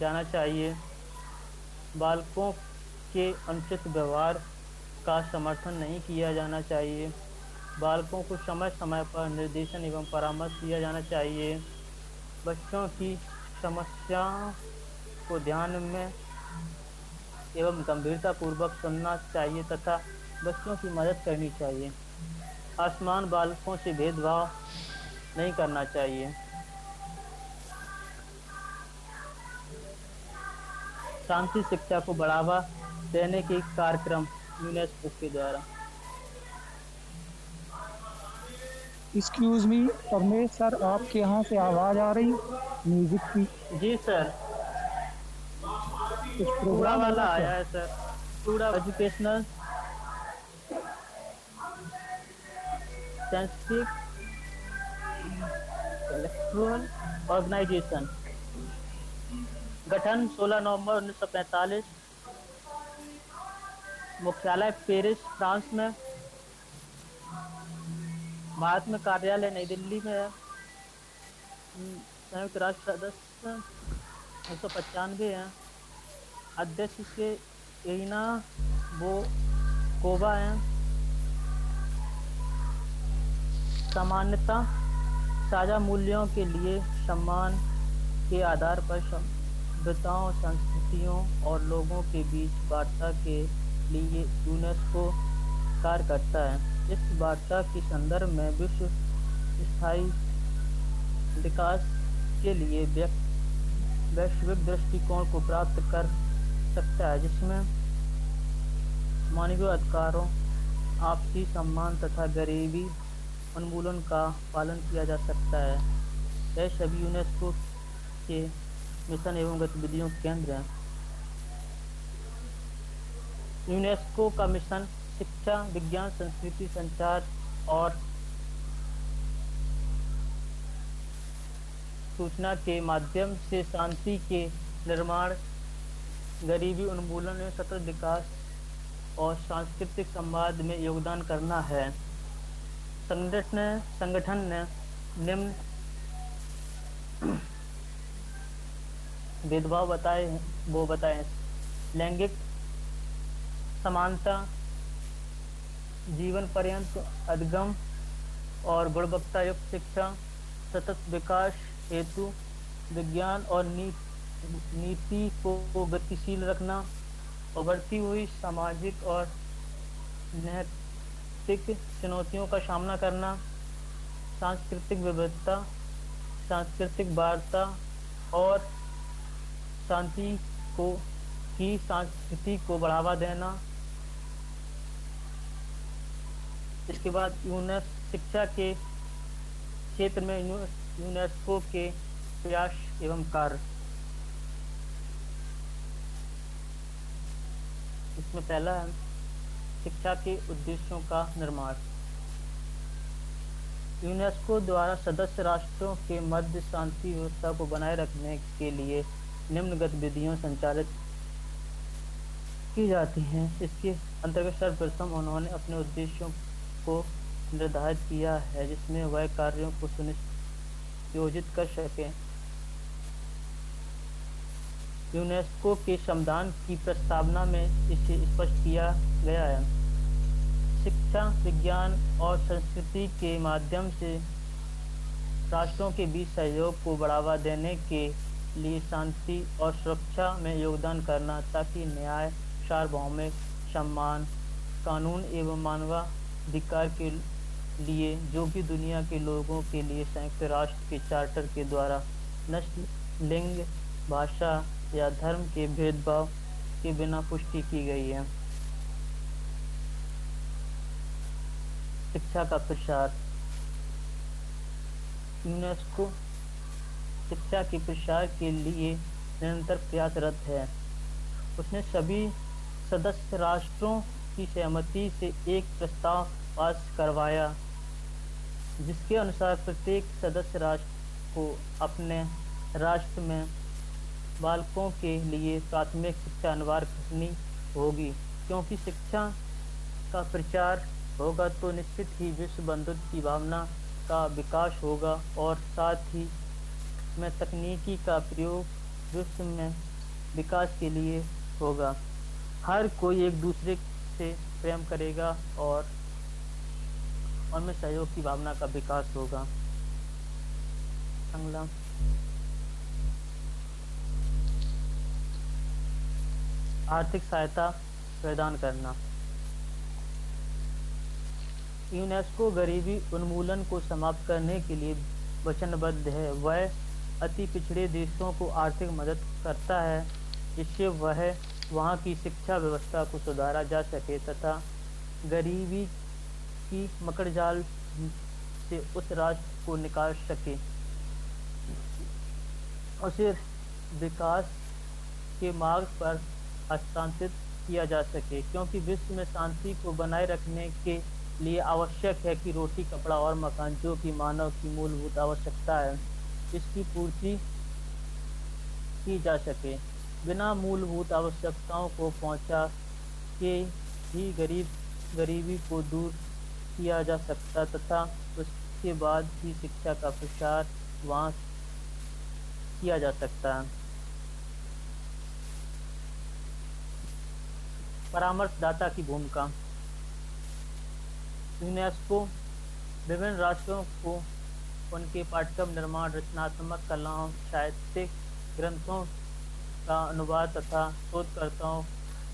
जाना चाहिए। बालकों के अनुचित व्यवहार का समर्थन नहीं किया जाना चाहिए। बालकों को समय समय पर निर्देशन एवं परामर्श दिया जाना चाहिए। बच्चों की समस्याओं को ध्यान में एवं गंभीरतापूर्वक सुनना चाहिए तथा बच्चों की मदद करनी चाहिए। असमान बालकों से भेदभाव नहीं करना चाहिए। शांति शिक्षा को बढ़ावा देने के कार्यक्रम यूनेस्को के द्वारा। एक्सक्यूज मी परमेश सर, आपके यहाँ से आवाज आ रही म्यूजिक की? जी सर, कुछ कूड़ा प्रोग्राम वाला होगा आया क्या? है सर। कूड़ा एजुकेशनल सेंसिटिव इलेक्ट्रल ऑर्गेनाइजेशन, गठन 16 नवंबर 1945, मुख्यालय पेरिस फ्रांस में, भारत में कार्यालय नई दिल्ली में है। संयुक्त राष्ट्र सदस्य 195 हैं। अध्यक्ष के एलिना बोकोवा हैं। सामान्यता साझा मूल्यों के लिए सम्मान के आधार पर सभ्यताओं, संस्कृतियों और लोगों के बीच वार्ता के लिए यूनेस्को कार्य करता है। इस वार्ता के संदर्भ में विश्व स्थायी विकास के लिए वैश्विक दृष्टिकोण को प्राप्त कर सकता है, जिसमें मानवीय अधिकारों, आपसी सम्मान तथा गरीबी उन्मूलन का पालन किया जा सकता है। यह सभी यूनेस्को के मिशन एवं गतिविधियों के केंद्र हैं। यूनेस्को का मिशन शिक्षा, विज्ञान, संस्कृति, संचार और सूचना के माध्यम से शांति के निर्माण, गरीबी उन्मूलन में सतत विकास और सांस्कृतिक संवाद में योगदान करना है। संगठन ने निम्न भेदभाव बताए: लैंगिक समानता, जीवन पर्यंत अध्ययन और गुणवत्तायुक्त शिक्षा, सतत विकास हेतु विज्ञान और नीति को गतिशील रखना, उभरती हुई सामाजिक और नैतिक चुनौतियों का सामना करना, सांस्कृतिक विविधता, सांस्कृतिक वार्ता और शांति की संस्कृति को बढ़ावा देना। इसके बाद शिक्षा के क्षेत्र में यूनेस्को के प्रयास एवं कार्य। इसमें पहला है शिक्षा के उद्देश्यों का निर्माण। यूनेस्को द्वारा सदस्य राष्ट्रों के मध्य शांति व्यवस्था को बनाए रखने के लिए निम्न गतिविधियां संचालित की जाती हैं। इसके अंतर्गत सर्वप्रथम उन्होंने अपने उद्देश्यों को निर्धारित किया है, जिसमें वह कार्यों को सुनियोजित कर सकें। यूनेस्को के संविधान की प्रस्तावना में इसे स्पष्ट किया गया है। शिक्षा, विज्ञान और संस्कृति के माध्यम से राष्ट्रों के बीच सहयोग को बढ़ावा देने के लिए शांति और सुरक्षा में योगदान करना, ताकि न्याय, सार्वभौमिक सम्मान, कानून एवं मानवाधिकार के लिए जो भी दुनिया के लोगों के लिए संयुक्त राष्ट्र के चार्टर के द्वारा नस्ल, लिंग, भाषा या धर्म के भेदभाव के बिना पुष्टि की गई है। शिक्षा का प्रसार। यूनेस्को शिक्षा के प्रसार के लिए निरंतर प्रयासरत है। उसने सभी सदस्य राष्ट्रों की सहमति से एक प्रस्ताव पास करवाया, जिसके अनुसार प्रत्येक सदस्य राष्ट्र को अपने राष्ट्र में बालकों के लिए प्राथमिक शिक्षा अनिवार्य करनी होगी, क्योंकि शिक्षा का प्रचार होगा तो निश्चित ही विश्व बंधुत्व की भावना का विकास होगा और साथ ही में तकनीकी का प्रयोग विश्व में विकास के लिए होगा। हर कोई एक दूसरे से प्रेम करेगा और उनमें सहयोग की भावना का विकास होगा। अगला आर्थिक सहायता प्रदान करना। यूनेस्को गरीबी उन्मूलन को समाप्त करने के लिए वचनबद्ध है। वह अति पिछड़े देशों को आर्थिक मदद करता है, जिससे वहाँ की शिक्षा व्यवस्था को सुधारा जा सके तथा गरीबी की मकड़जाल से उस राष्ट्र को निकाल सके, उसे विकास के मार्ग पर हस्तांतरित किया जा सके, क्योंकि विश्व में शांति को बनाए रखने के लिए आवश्यक है कि रोटी, कपड़ा और मकान, जो कि मानव की मूलभूत आवश्यकता है, इसकी पूर्ति की जा सके। बिना मूलभूत आवश्यकताओं को पहुंचा के ही गरीबी को दूर किया जा सकता तथा उसके बाद ही शिक्षा का प्रसार वहाँ किया जा सकता है। परामर्शदाता की भूमिका। यूनेस्को विभिन्न राष्ट्रों को उनके पाठ्यक्रम निर्माण, रचनात्मक कलाओं, साहित्यिक ग्रंथों का अनुवाद तथा शोधकर्ताओं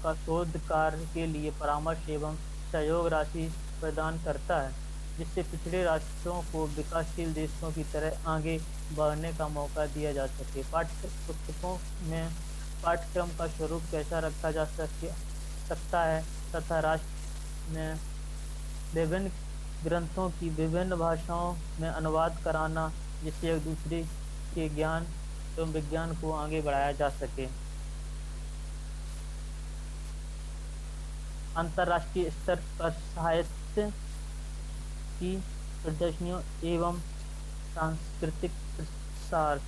का शोध कार्य के लिए परामर्श एवं सहयोग राशि प्रदान करता है, जिससे पिछड़े राष्ट्रों को विकासशील देशों की तरह आगे बढ़ने का मौका दिया जा सके। पाठ्य पुस्तकों में पाठ्यक्रम का स्वरूप कैसा रखा जा सकता है तथा राष्ट्र में विभिन्न ग्रंथों की विभिन्न भाषाओं में अनुवाद कराना, जिससे एक दूसरे के ज्ञान एवं विज्ञान को आगे बढ़ाया जा सके। अंतर्राष्ट्रीय स्तर पर साहित्य की प्रदर्शनियों एवं सांस्कृतिक प्रसार।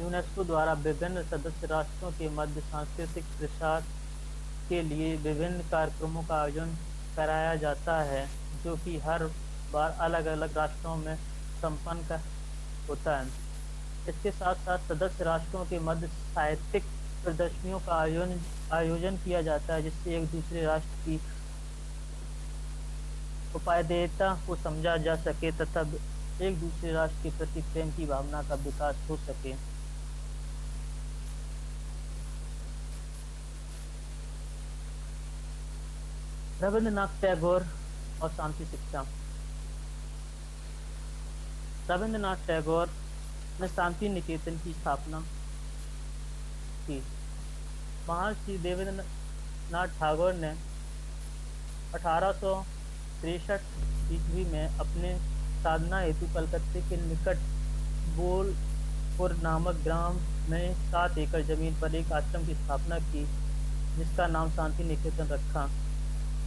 यूनेस्को द्वारा विभिन्न सदस्य राष्ट्रों के मध्य सांस्कृतिक प्रसार के लिए विभिन्न कार्यक्रमों का आयोजन कराया जाता है, जो कि हर बार अलग अलग राष्ट्रों में संपन्न होता है। इसके साथ साथ सदस्य राष्ट्रों के मध्य साहित्यिक प्रदर्शनियों का आयोजन किया जाता है, जिससे एक दूसरे राष्ट्र की उपादेयता को समझा जा सके तथा एक दूसरे राष्ट्र के प्रति प्रेम की भावना का विकास हो सके। रविंद्रनाथ टैगोर और शांति शिक्षा। रविंद्रनाथ टैगोर ने शांति निकेतन की स्थापना की। महर्षि देवेंद्रनाथ टैगोर ने 1863 ईस्वी में अपने साधना हेतु कलकत्ते के निकट बोलपुर नामक ग्राम में 7 एकड़ जमीन पर एक आश्रम की स्थापना की, जिसका नाम शांति निकेतन रखा।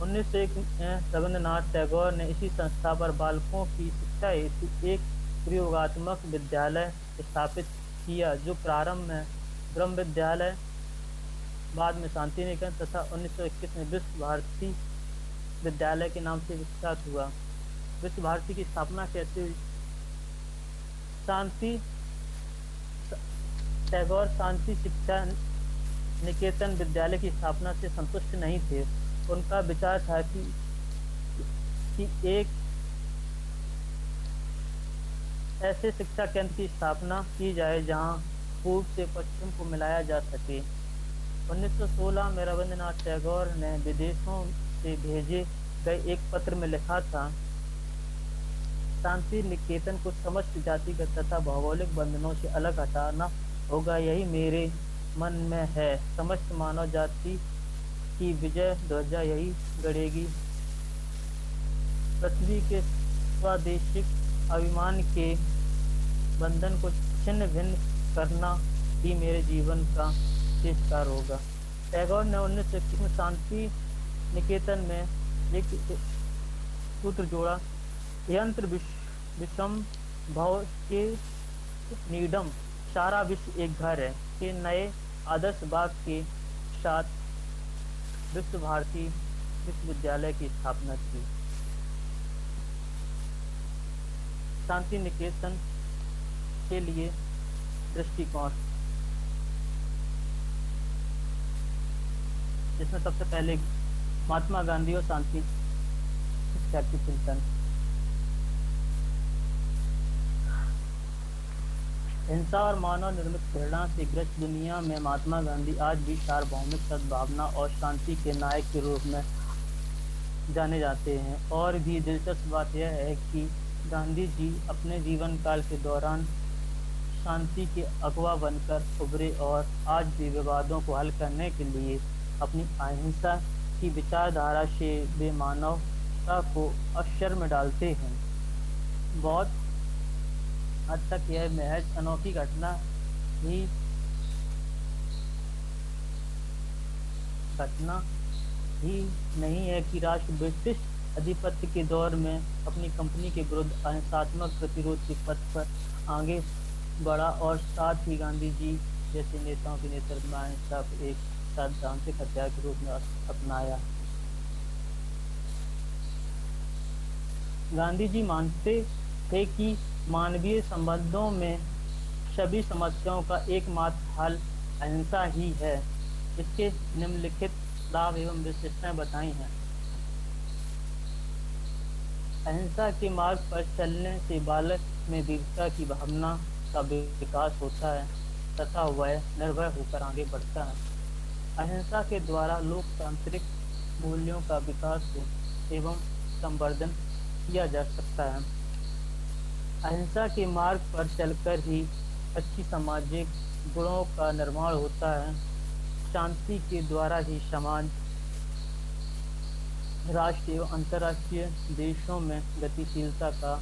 1901 में रविंद्रनाथ टैगोर ने इसी संस्था पर बालकों की शिक्षा हेतु एक प्रयोगात्मक विद्यालय स्थापित किया, जो प्रारंभ में ब्रह्म विद्यालय, बाद में शांति निकेतन तथा 1921 में विश्व भारती विद्यालय के नाम से विख्यात हुआ। विश्व भारती की स्थापना कैसे हुई? टैगोर शांति शिक्षा निकेतन विद्यालय की स्थापना से संतुष्ट नहीं थे। उनका विचार था कि एक ऐसे शिक्षा केंद्र की स्थापना की जाए जहां पूर्व से पश्चिम को मिलाया जा सके। 1916 में रविंद्रनाथ टैगोर ने विदेशों से भेजे गए एक पत्र में लिखा था, शांति निकेतन को समस्त जातिगत तथा भौगोलिक बंधनों से अलग हटाना होगा, यही मेरे मन में है। समस्त मानव जाति की विजय ध्वजा यही गड़ेगी। पृथ्वी के स्वादेशिक अभिमान के बंधन को छिन्न भिन्न करना ही मेरे जीवन का शेष कार्य होगा। टैगोर ने 1921 में शांति निकेतन में एक सूत्र जोड़ा, यंत्र विषम भाव के नीडम, सारा विश्व एक घर है, के नए आदर्श बाग के साथ विश्व भारती विश्वविद्यालय की स्थापना की। शांति निकेतन के लिए दृष्टिकोण, जिसमें सबसे पहले महात्मा गांधी और शांति शिक्षा की चिंतन। हिंसा और मानव निर्मित घृणा से ग्रस्त दुनिया में महात्मा गांधी आज भी सार्वभौमिक सद्भावना और शांति के नायक के रूप में जाने जाते हैं। और भी दिलचस्प बात यह है कि गांधी जी अपने जीवन काल के दौरान शांति के अगवा बनकर उभरे और आज भी विवादों को हल करने के लिए अपनी अहिंसा की विचारधारा से वे मानवता को अवसर में डालते हैं। बहुत हद तक यह महज अनोखी घटना ही नहीं है कि राष्ट्र ब्रिटिश आधिपत्य के दौर में अपनी कंपनी के विरुद्ध अहिंसात्मक प्रतिरोध के पथ पर आगे बढ़ा और साथ ही गांधी जी जैसे नेताओं के नेतृत्व में अहिंसा को एक सैद्धांतिक हथियार के रूप में अपनाया। गांधी जी मानते थे कि मानवीय संबंधों में सभी समस्याओं का एकमात्र हल अहिंसा ही है। इसके निम्नलिखित लाभ एवं विशेषताएं बताई हैं। अहिंसा के मार्ग पर चलने से बालक में वीरता की भावना का विकास होता है तथा वह निर्भय होकर आगे बढ़ता है। अहिंसा के द्वारा लोकतांत्रिक मूल्यों का विकास एवं संवर्धन किया जा सकता है। अहिंसा के मार्ग पर चलकर ही अच्छी सामाजिक गुणों का निर्माण होता है। शांति के द्वारा ही समाज राष्ट्रीय एवं अंतर्राष्ट्रीय देशों में गतिशीलता का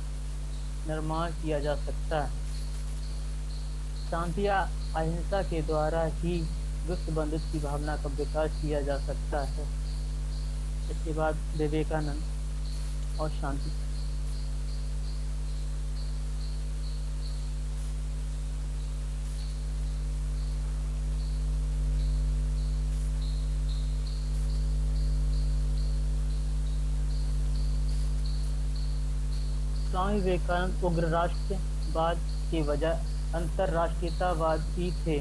निर्माण किया जा सकता है। शांति या अहिंसा के द्वारा ही विश्व बंधुत्व की भावना का विकास किया जा सकता है। इसके बाद विवेकानंद और शांति। स्वामी विवेकानंद उग्र राष्ट्रवाद के बजाय अंतर्राष्ट्रीयतावाद ही थे।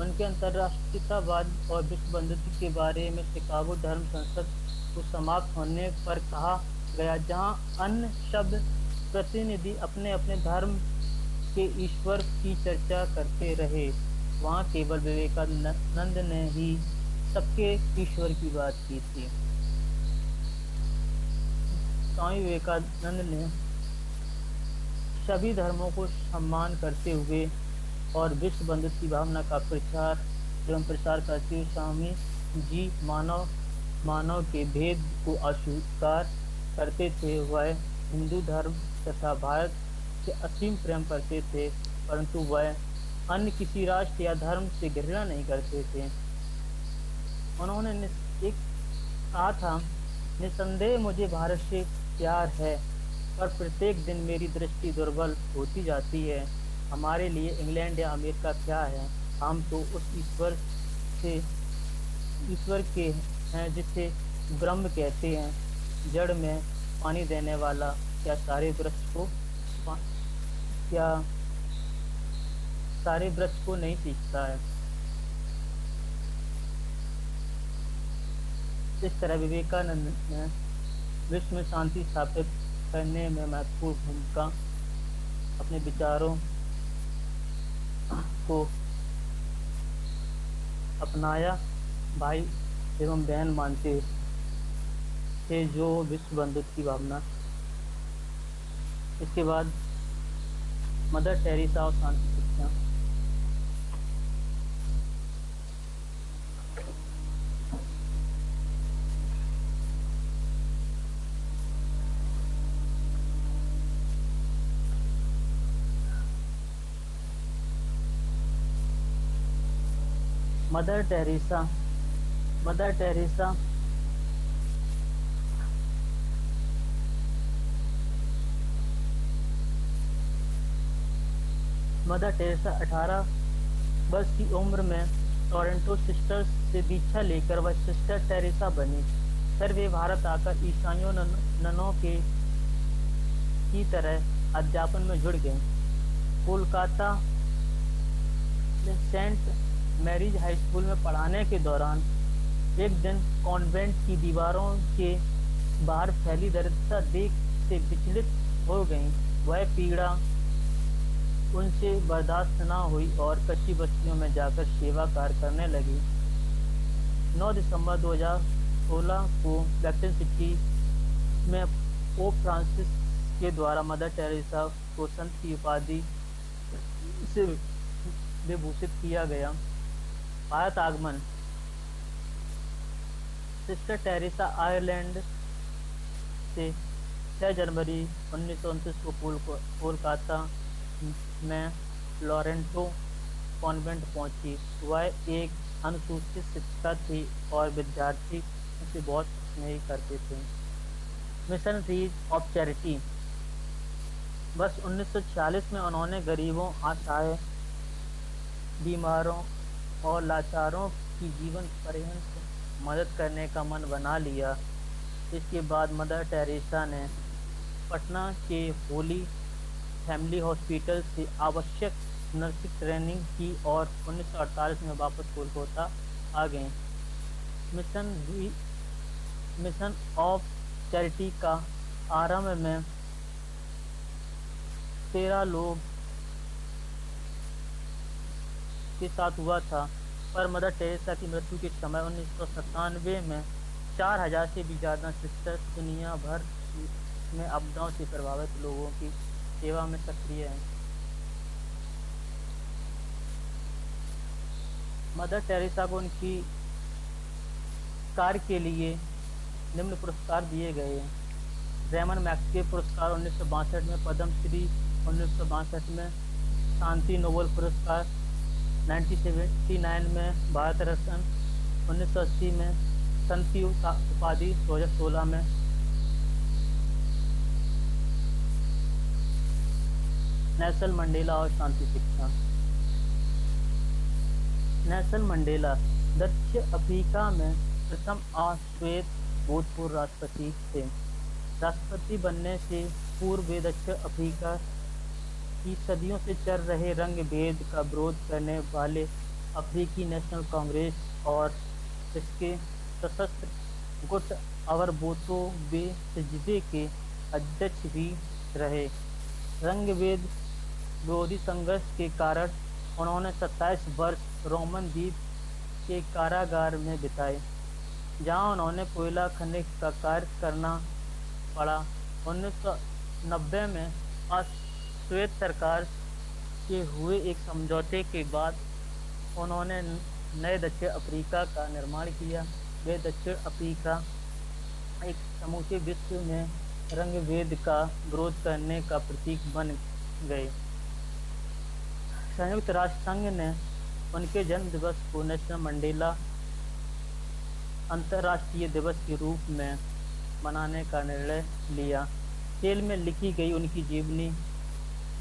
उनके अंतर्राष्ट्रीयतावाद और विश्व बंधुत्व के बारे में शिकागो धर्म संसद को समाप्त होने पर कहा गया, जहां अन्य शब्द प्रतिनिधि अपने अपने धर्म के ईश्वर की चर्चा करते रहे, वहां केवल विवेकानंद ने ही सबके ईश्वर की बात की थी। स्वामी विवेकानंद ने सभी धर्मों को सम्मान करते हुए और विश्व बंधुत्व की भावना का प्रचार एवं प्रसार करते हुए स्वामी जी मानव के भेद को अस्वीकार करते थे। वह हिंदू धर्म तथा भारत से असीम प्रेम करते थे, परंतु वह अन्य किसी राष्ट्र या धर्म से घृणा नहीं करते थे। उन्होंने एक कहा था, निसंदेह मुझे भारत से प्यार है, पर प्रत्येक दिन मेरी दृष्टि दुर्बल होती जाती है। हमारे लिए इंग्लैंड या अमेरिका क्या है, हम तो उस ईश्वर के हैं जिसे ब्रह्म कहते हैं। जड़ में पानी देने वाला क्या सारे वृक्ष को नहीं सींचता है। इस तरह विवेकानंद ने विश्व में शांति स्थापित करने में महत्वपूर्ण भूमिका अपने विचारों को अपनाया। भाई एवं बहन मानते थे जो विश्व बंधुत्व की भावना। इसके बाद मदर टेरेसा और शांति शिक्षा। मदर टेरेसा मदर टेरेसा 18 वर्ष की उम्र में टोरंटो सिस्टर्स से दीक्षा लेकर वह सिस्टर टेरेसा बनी। फिर वे भारत आकर ईसाइयों ननों की तरह अध्यापन में जुड़ गईं। कोलकाता में सेंट मैरीज हाई स्कूल में पढ़ाने के दौरान एक दिन कॉन्वेंट की दीवारों के बाहर फैली दरिद्रता देख से विचलित हो गईं। वह पीड़ा उनसे बर्दाश्त न हुई और कच्ची बस्तियों में जाकर सेवा कार्य करने लगी। 9 दिसंबर 2016 को वैटिकन सिटी में पोप फ्रांसिस के द्वारा मदर टेरेसा को संत की उपाधि से विभूषित किया गया। भारत आगमन। सिस्टर टेरेसा आयरलैंड से 6 जनवरी 1929 को कोलकाता में लॉरेंटो कॉन्वेंट पहुंची। वह एक अनुसूचित शिक्षिका थी और विद्यार्थी उनसे बहुत स्नेह करते थे। Missionaries of charity. वर्ष 1946 में उन्होंने गरीबों, असहाय, बीमारों और लाचारों की जीवन पर्यंत मदद करने का मन बना लिया। इसके बाद मदर टेरेसा ने पटना के होली फैमिली हॉस्पिटल से आवश्यक नर्सिंग ट्रेनिंग की और 1948 में वापस कोलकाता आ गए। मिशन ऑफ चैरिटी का आरंभ में 13 लोग के साथ हुआ था, पर मदर टेरेसा की मृत्यु के समय 1997 में 4000 से भी ज़्यादा सिस्टर्स दुनिया भर में आपदाओं से प्रभावित लोगों की सेवा में सक्रिय हैं। मदर टेरेसा को उनकी कार्य के लिए निम्न पुरस्कार दिए गए हैं। रेमन मैक्के पुरस्कार 1962 में, पद्मश्री 1962 में, शांति नोबेल पुरस्कार 1979 में, भारत रत्न 1980 में, शांति उपाधि 2016 में। नेल्सन मंडेला और शांति शिक्षा। नेल्सन मंडेला दक्षिण अफ्रीका में प्रथम अश्वेत भूतपूर्व राष्ट्रपति थे। राष्ट्रपति बनने से पूर्व वे दक्षिण अफ्रीका की सदियों से चल रहे रंग भेद का विरोध करने वाले अफ्रीकी नेशनल कांग्रेस और इसके सशस्त्र गुट अवरबोतो बेसजिदे के अध्यक्ष भी रहे। रंग भेद विरोधी संघर्ष के कारण उन्होंने 27 वर्ष रोमन द्वीप के कारागार में बिताए, जहां उन्होंने कोयला खनिज का कार्य करना पड़ा। 1990 में अश्वेत सरकार के हुए एक समझौते के बाद उन्होंने नए दक्षिण अफ्रीका का निर्माण किया। वे दक्षिण अफ्रीका एक समूचे विश्व में रंग भेद का विरोध करने का प्रतीक बन गए। संयुक्त राष्ट्र संघ ने उनके जन्म दिवस को नेल्सन मंडेला अंतर्राष्ट्रीय दिवस के रूप में मनाने का निर्णय लिया। खेल में लिखी गई उनकी जीवनी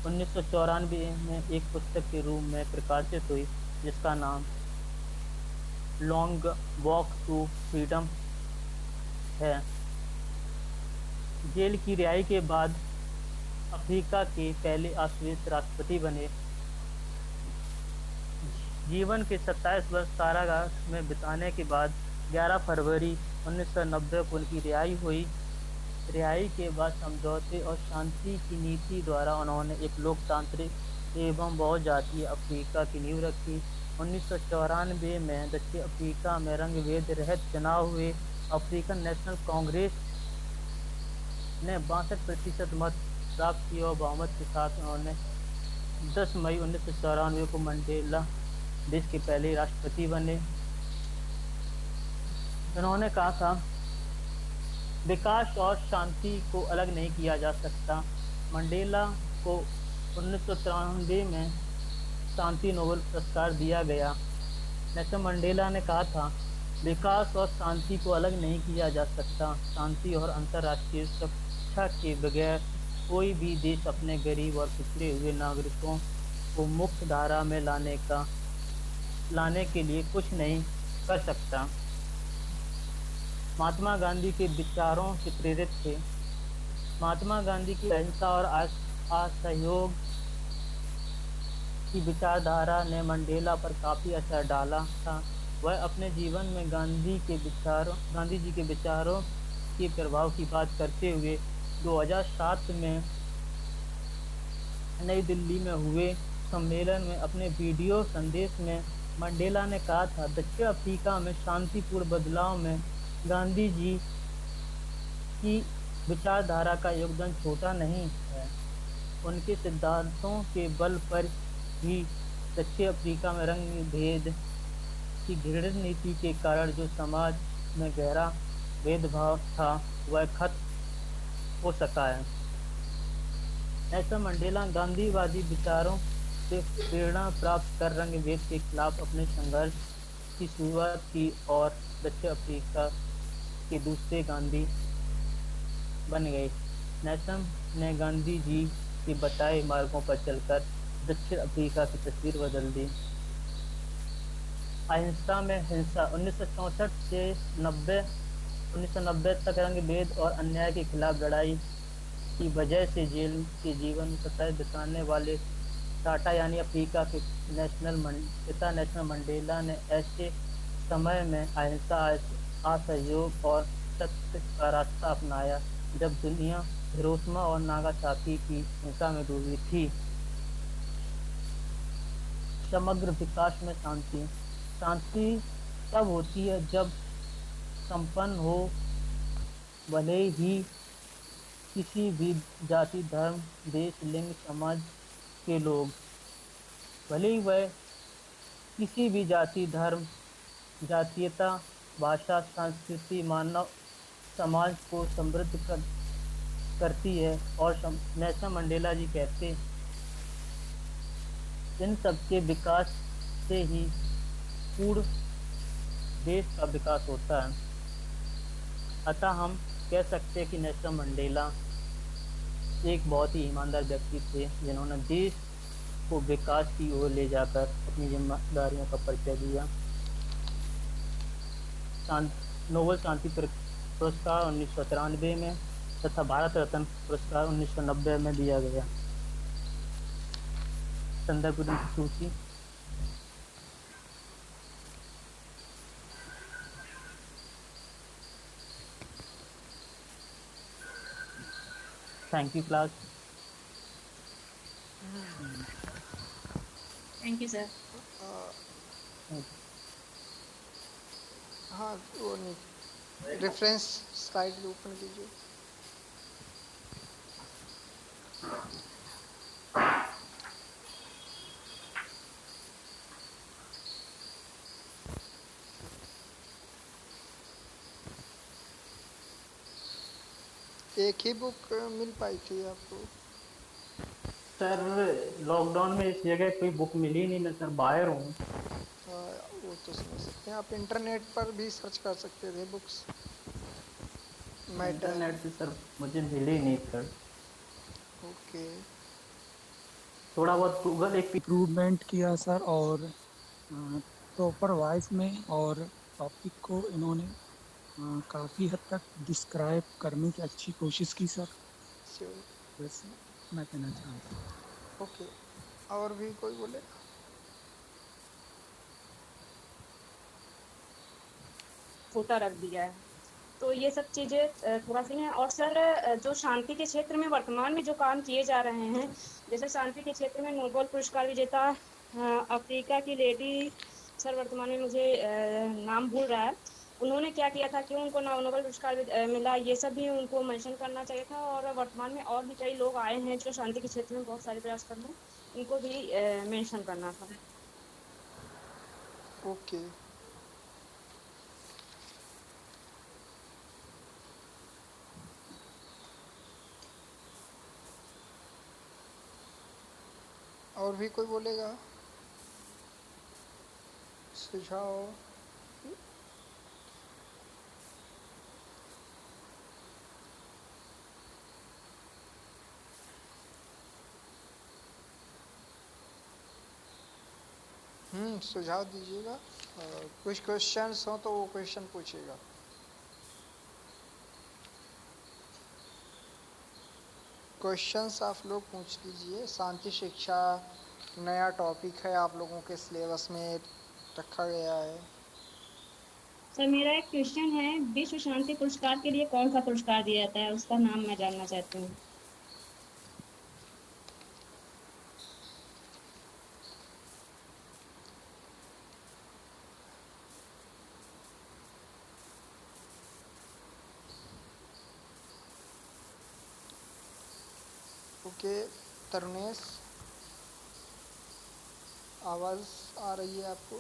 1994 में एक पुस्तक के रूप में प्रकाशित हुई, जिसका नाम लॉन्ग वॉक टू फ्रीडम है। जेल की रिहाई के बाद अफ्रीका के पहले अश्वेत राष्ट्रपति बने। जीवन के 27 वर्ष कारागार में बिताने के बाद 11 फरवरी 1990 को उनकी रिहाई हुई। रिहाई के बाद समझौते और शांति की नीति द्वारा उन्होंने एक लोकतांत्रिक एवं बहुजातीय अफ्रीका की नींव रखी। 1994 में दक्षिण अफ्रीका में रंग भेद रहित चुनाव हुए। अफ्रीकन नेशनल कांग्रेस ने 62% मत प्राप्त किए और बहुमत के साथ उन्होंने 10 मई 1994 को मंडेला देश के पहले राष्ट्रपति बने। उन्होंने कहा था, विकास और शांति को अलग नहीं किया जा सकता। मंडेला को 1993 में शांति नोबेल पुरस्कार दिया गया। नेल्सन मंडेला ने कहा था, विकास और शांति को अलग नहीं किया जा सकता। शांति और अंतर्राष्ट्रीय सुरक्षा के बगैर कोई भी देश अपने गरीब और पिछड़े हुए नागरिकों को मुख्य धारा में लाने के लिए कुछ नहीं कर सकता। महात्मा गांधी के विचारों से प्रेरित थे। महात्मा गांधी की अहिंसा और असहयोग की विचारधारा ने मंडेला पर काफ़ी असर डाला था। वह अपने जीवन में गांधी जी के विचारों के प्रभाव की बात करते हुए 2007 में नई दिल्ली में हुए सम्मेलन में अपने वीडियो संदेश में मंडेला ने कहा था, दक्षिण अफ्रीका में शांतिपूर्ण बदलाव में गांधी जी की विचारधारा का योगदान छोटा नहीं है। उनके सिद्धांतों के बल पर ही दक्षिण अफ्रीका में रंग भेद की घृणित नीति के कारण जो समाज में गहरा भेदभाव था, वह खत्म हो सका है। नेल्सन मंडेला गांधीवादी विचारों से प्रेरणा प्राप्त कर रंग भेद के खिलाफ अपने संघर्ष की शुरुआत की और दक्षिण अफ्रीका के दूसरे गांधी बन गए। नेल्सन ने गांधी जी के बताए मार्गों पर चलकर दक्षिण अफ्रीका की तस्वीर बदल दी। अहिंसा में हिंसा 1964 से 1990 तक रंग भेद और अन्याय के खिलाफ लड़ाई की वजह से जेल के जीवन में 27 बिताने वाले टाटा यानी अफ्रीका के पिता नेल्सन मंडेला ने ऐसे समय में अहिंसा, असहयोग और सत्य का रास्ता अपनाया जब दुनिया हिरोशिमा और नागासाकी की हिंसा में डूबी थी। समग्र विकास में शांति। शांति तब होती है जब संपन्न हो, भले ही किसी भी जाति, धर्म, देश, लिंग, समाज के लोग, भले ही वह किसी भी जाति, धर्म, जातीयता, भाषा, संस्कृति, मानव समाज को करती है। और नेल्सन मंडेला जी कहते, इन सबके विकास से ही पूर्ण देश का विकास होता है। अतः हम कह सकते हैं कि नेल्सन मंडेला एक बहुत ही ईमानदार व्यक्ति थे, जिन्होंने देश को विकास की ओर ले जाकर अपनी जिम्मेदारियों का परिचय दिया। नोबेल शांति पुरस्कार 1993 में तथा भारत रत्न पुरस्कार 1990 में दिया गया। संदर्भ ग्रंथ सूची। Thank you class. Thank you sir. हाँ वो नहीं, रेफरेंस स्लाइड ओपन कीजिए। एक ही बुक मिल पाई थी आपको? सर लॉकडाउन में इस जगह कोई बुक मिली नहीं ना सर, बाहर हूँ। वो तो समझ सकते हैं, आप इंटरनेट पर भी सर्च कर सकते थे बुक्स। इंटरनेट से सर मुझे मिली नहीं सर। ओके। थोड़ा बहुत गूगल एक इम्प्रूवमेंट किया सर, और प्रॉपर वॉइस में, और टॉपिक को इन्होंने काफ़ी हद तक डिस्क्राइब करने की अच्छी कोशिश की सर। श्योर। बस मैं कहना चाहता हूँ। ओके, और भी कोई बोले? छोटा रख दिया है तो ये सब चीजें थोड़ा सी हैं। और सर जो शांति के क्षेत्र में वर्तमान में जो काम किए जा रहे हैं, जैसे शांति के क्षेत्र में नोबेल पुरस्कार विजेता अफ्रीका की लेडी, सर वर्तमान में मुझे नाम भूल रहा है, उन्होंने क्या किया था, क्यों उनको नोबेल पुरस्कार मिला, ये सब भी उनको मेंशन करना चाहिए था। और वर्तमान में और भी कई लोग आए हैं जो शांति के क्षेत्र में बहुत सारे प्रयास कर रहे हैं, उनको भी मेंशन करना था। ओके। और भी कोई बोलेगा? सुझाव? सुझाव दीजिएगा। कुछ क्वेश्चंस हो तो वो क्वेश्चन पूछिएगा। क्वेश्चंस आप लोग पूछ लीजिए। शांति शिक्षा नया टॉपिक है, आप लोगों के सिलेबस में रखा गया है। सर मेरा एक क्वेश्चन है, विश्व शांति पुरस्कार के लिए कौन सा पुरस्कार दिया जाता है, उसका नाम मैं जानना चाहती हूँ। ओके तरुणेश, आवाज़ आ रही है आपको?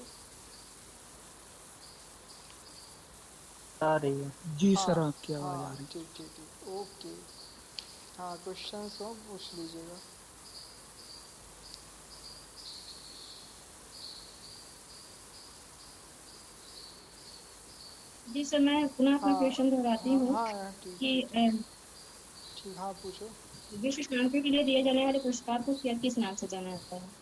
आ रही है। जी हाँ सर, आपकी आवाज़ आ हाँ, रही। ठीक ठीक ठीक, ओके। हाँ, क्वेश्चंस हो पूछ लीजिएगा। जी सर, मैं पुनः अपना हाँ क्वेश्चन दोहराती हाँ हूँ हाँ, ठीक कि ठीक, हाँ पूछो। विश्व शांति के लिए दिए जाने वाले पुरस्कार को क्या किस नाम से जाना जाता है।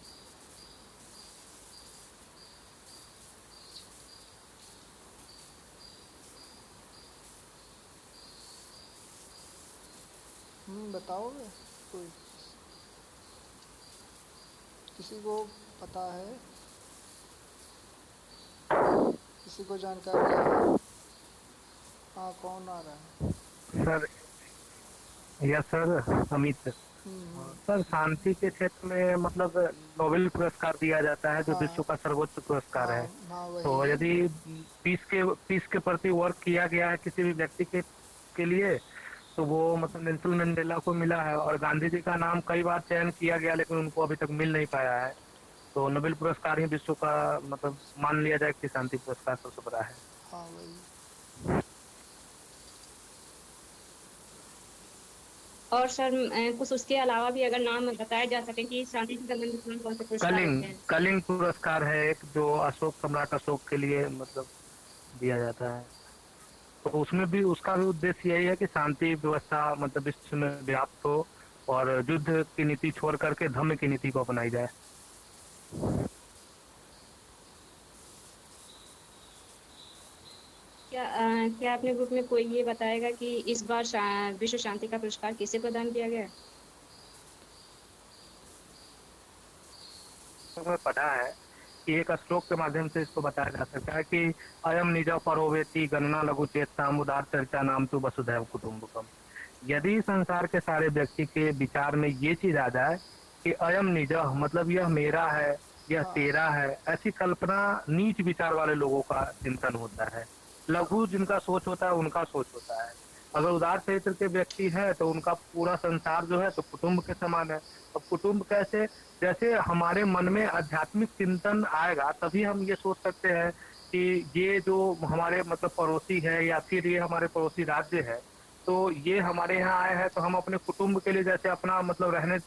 बताओगे कोई? किसी को पता है? किसी को जानकारी है? हाँ, कौन आ रहा है? Sir, yes sir, Amit. Hmm, sir शांति के क्षेत्र में मतलब नोबेल पुरस्कार दिया जाता है, जो हाँ विश्व का सर्वोच्च पुरस्कार हाँ है। हाँ, तो वही। यदि पीस के प्रति वर्क किया गया है किसी भी व्यक्ति के लिए, तो वो मतलब नेल्सन मंडेला को मिला है। और गांधी जी का नाम कई बार चयन किया गया, लेकिन उनको अभी तक मिल नहीं पाया है। तो नोबेल पुरस्कार ही विश्व का मतलब मान लिया जाए कि शांति पुरस्कार सबसे बड़ा है। हाँ, वही। और सर कुछ उसके अलावा भी अगर नाम बताया जा सके कि शांति से संबंधित कौन कौन से पुरस्कार कलिंग होते हैं। कलिंग पुरस्कार है एक, जो अशोक, सम्राट अशोक के लिए मतलब दिया जाता है। तो उसमें भी उसका भी उद्देश्य यही है कि शांति व्यवस्था मतलब विश्व में व्याप्त हो और युद्ध की नीति छोड़ करके धम्म की नीति को अपनाई जाए। क्या अपने ग्रुप में कोई ये बताएगा कि इस बार विश्व शांति का पुरस्कार किसे प्रदान किया गया है? तो मैं पढ़ा है कि एक श्लोक के माध्यम से इसको बताया जा सकता है कि अयम निज परोवेति गणना लघु चेताम उदार चर्चा नाम तो वसुधैव कुटुंबकम। यदि संसार के सारे व्यक्ति के विचार में ये चीज आ जाए कि अयम निज मतलब यह मेरा है, यह हाँ तेरा है, ऐसी कल्पना नीच विचार वाले लोगों का चिंतन होता है। लघु जिनका सोच होता है उनका सोच होता है। अगर उदार चरित्र के व्यक्ति है तो उनका पूरा संसार जो है तो कुटुंब के समान है। अब कुटुंब कैसे, जैसे हमारे मन में आध्यात्मिक चिंतन आएगा तभी हम ये सोच सकते हैं कि ये जो हमारे मतलब पड़ोसी है या फिर ये हमारे पड़ोसी राज्य है, तो ये हमारे यहाँ आए हैं तो हम अपने कुटुंब के लिए जैसे अपना मतलब रहने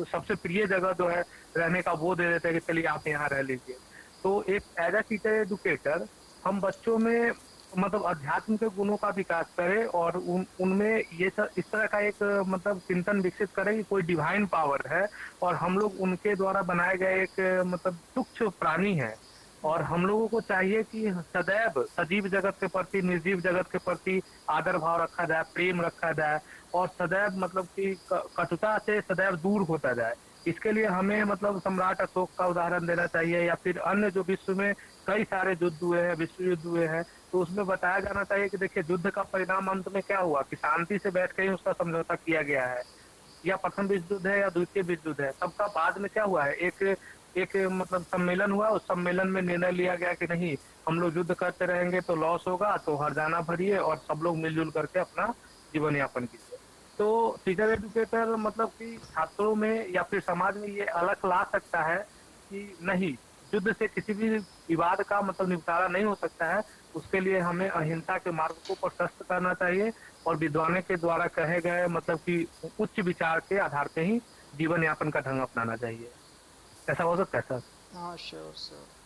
सबसे प्रिय जगह जो है रहने का वो दे देते हैं कि चलिए आप यहाँ रह लीजिए। तो एक एज अ टीचर एजुकेटर हम बच्चों में मतलब अध्यात्म के गुणों का विकास करें और उनमें ये सब इस तरह का एक मतलब चिंतन विकसित करें कि कोई डिवाइन पावर है और हम लोग उनके द्वारा बनाए गए एक मतलब तुच्छ प्राणी है। और हम लोगों को चाहिए कि सदैव सजीव जगत के प्रति, निर्जीव जगत के प्रति आदर भाव रखा जाए, प्रेम रखा जाए और सदैव मतलब कि कटुता से सदैव दूर होता जाए। इसके लिए हमें मतलब सम्राट अशोक का उदाहरण देना चाहिए या फिर अन्य जो विश्व में कई सारे युद्ध हुए हैं, विश्व युद्ध हुए हैं, तो उसमें बताया जाना चाहिए कि देखिए युद्ध का परिणाम अंत में क्या हुआ कि शांति से बैठ के ही उसका समझौता किया गया है। या प्रथम विश्व युद्ध है या द्वितीय विश्व युद्ध है, सबका बाद में क्या हुआ है, एक एक मतलब सम्मेलन हुआ, उस सम्मेलन में निर्णय लिया गया कि नहीं हम लोग युद्ध करते रहेंगे तो लॉस होगा, तो हरजाना भरिए और सब लोग मिलजुल करके अपना जीवन यापन कीजिए। तो टीचर एजुकेटर मतलब कि छात्रों में या फिर समाज में ये अलग ला सकता है कि नहीं, युद्ध से किसी भी विवाद का मतलब निपटारा नहीं हो सकता है। उसके लिए हमें अहिंसा के मार्ग को प्रशस्त करना चाहिए और विद्वानों के द्वारा कहे गए मतलब कि उच्च विचार के आधार पे ही जीवन यापन का ढंग अपनाना चाहिए। ऐसा हो सकता है सर? हाँ श्योर सर।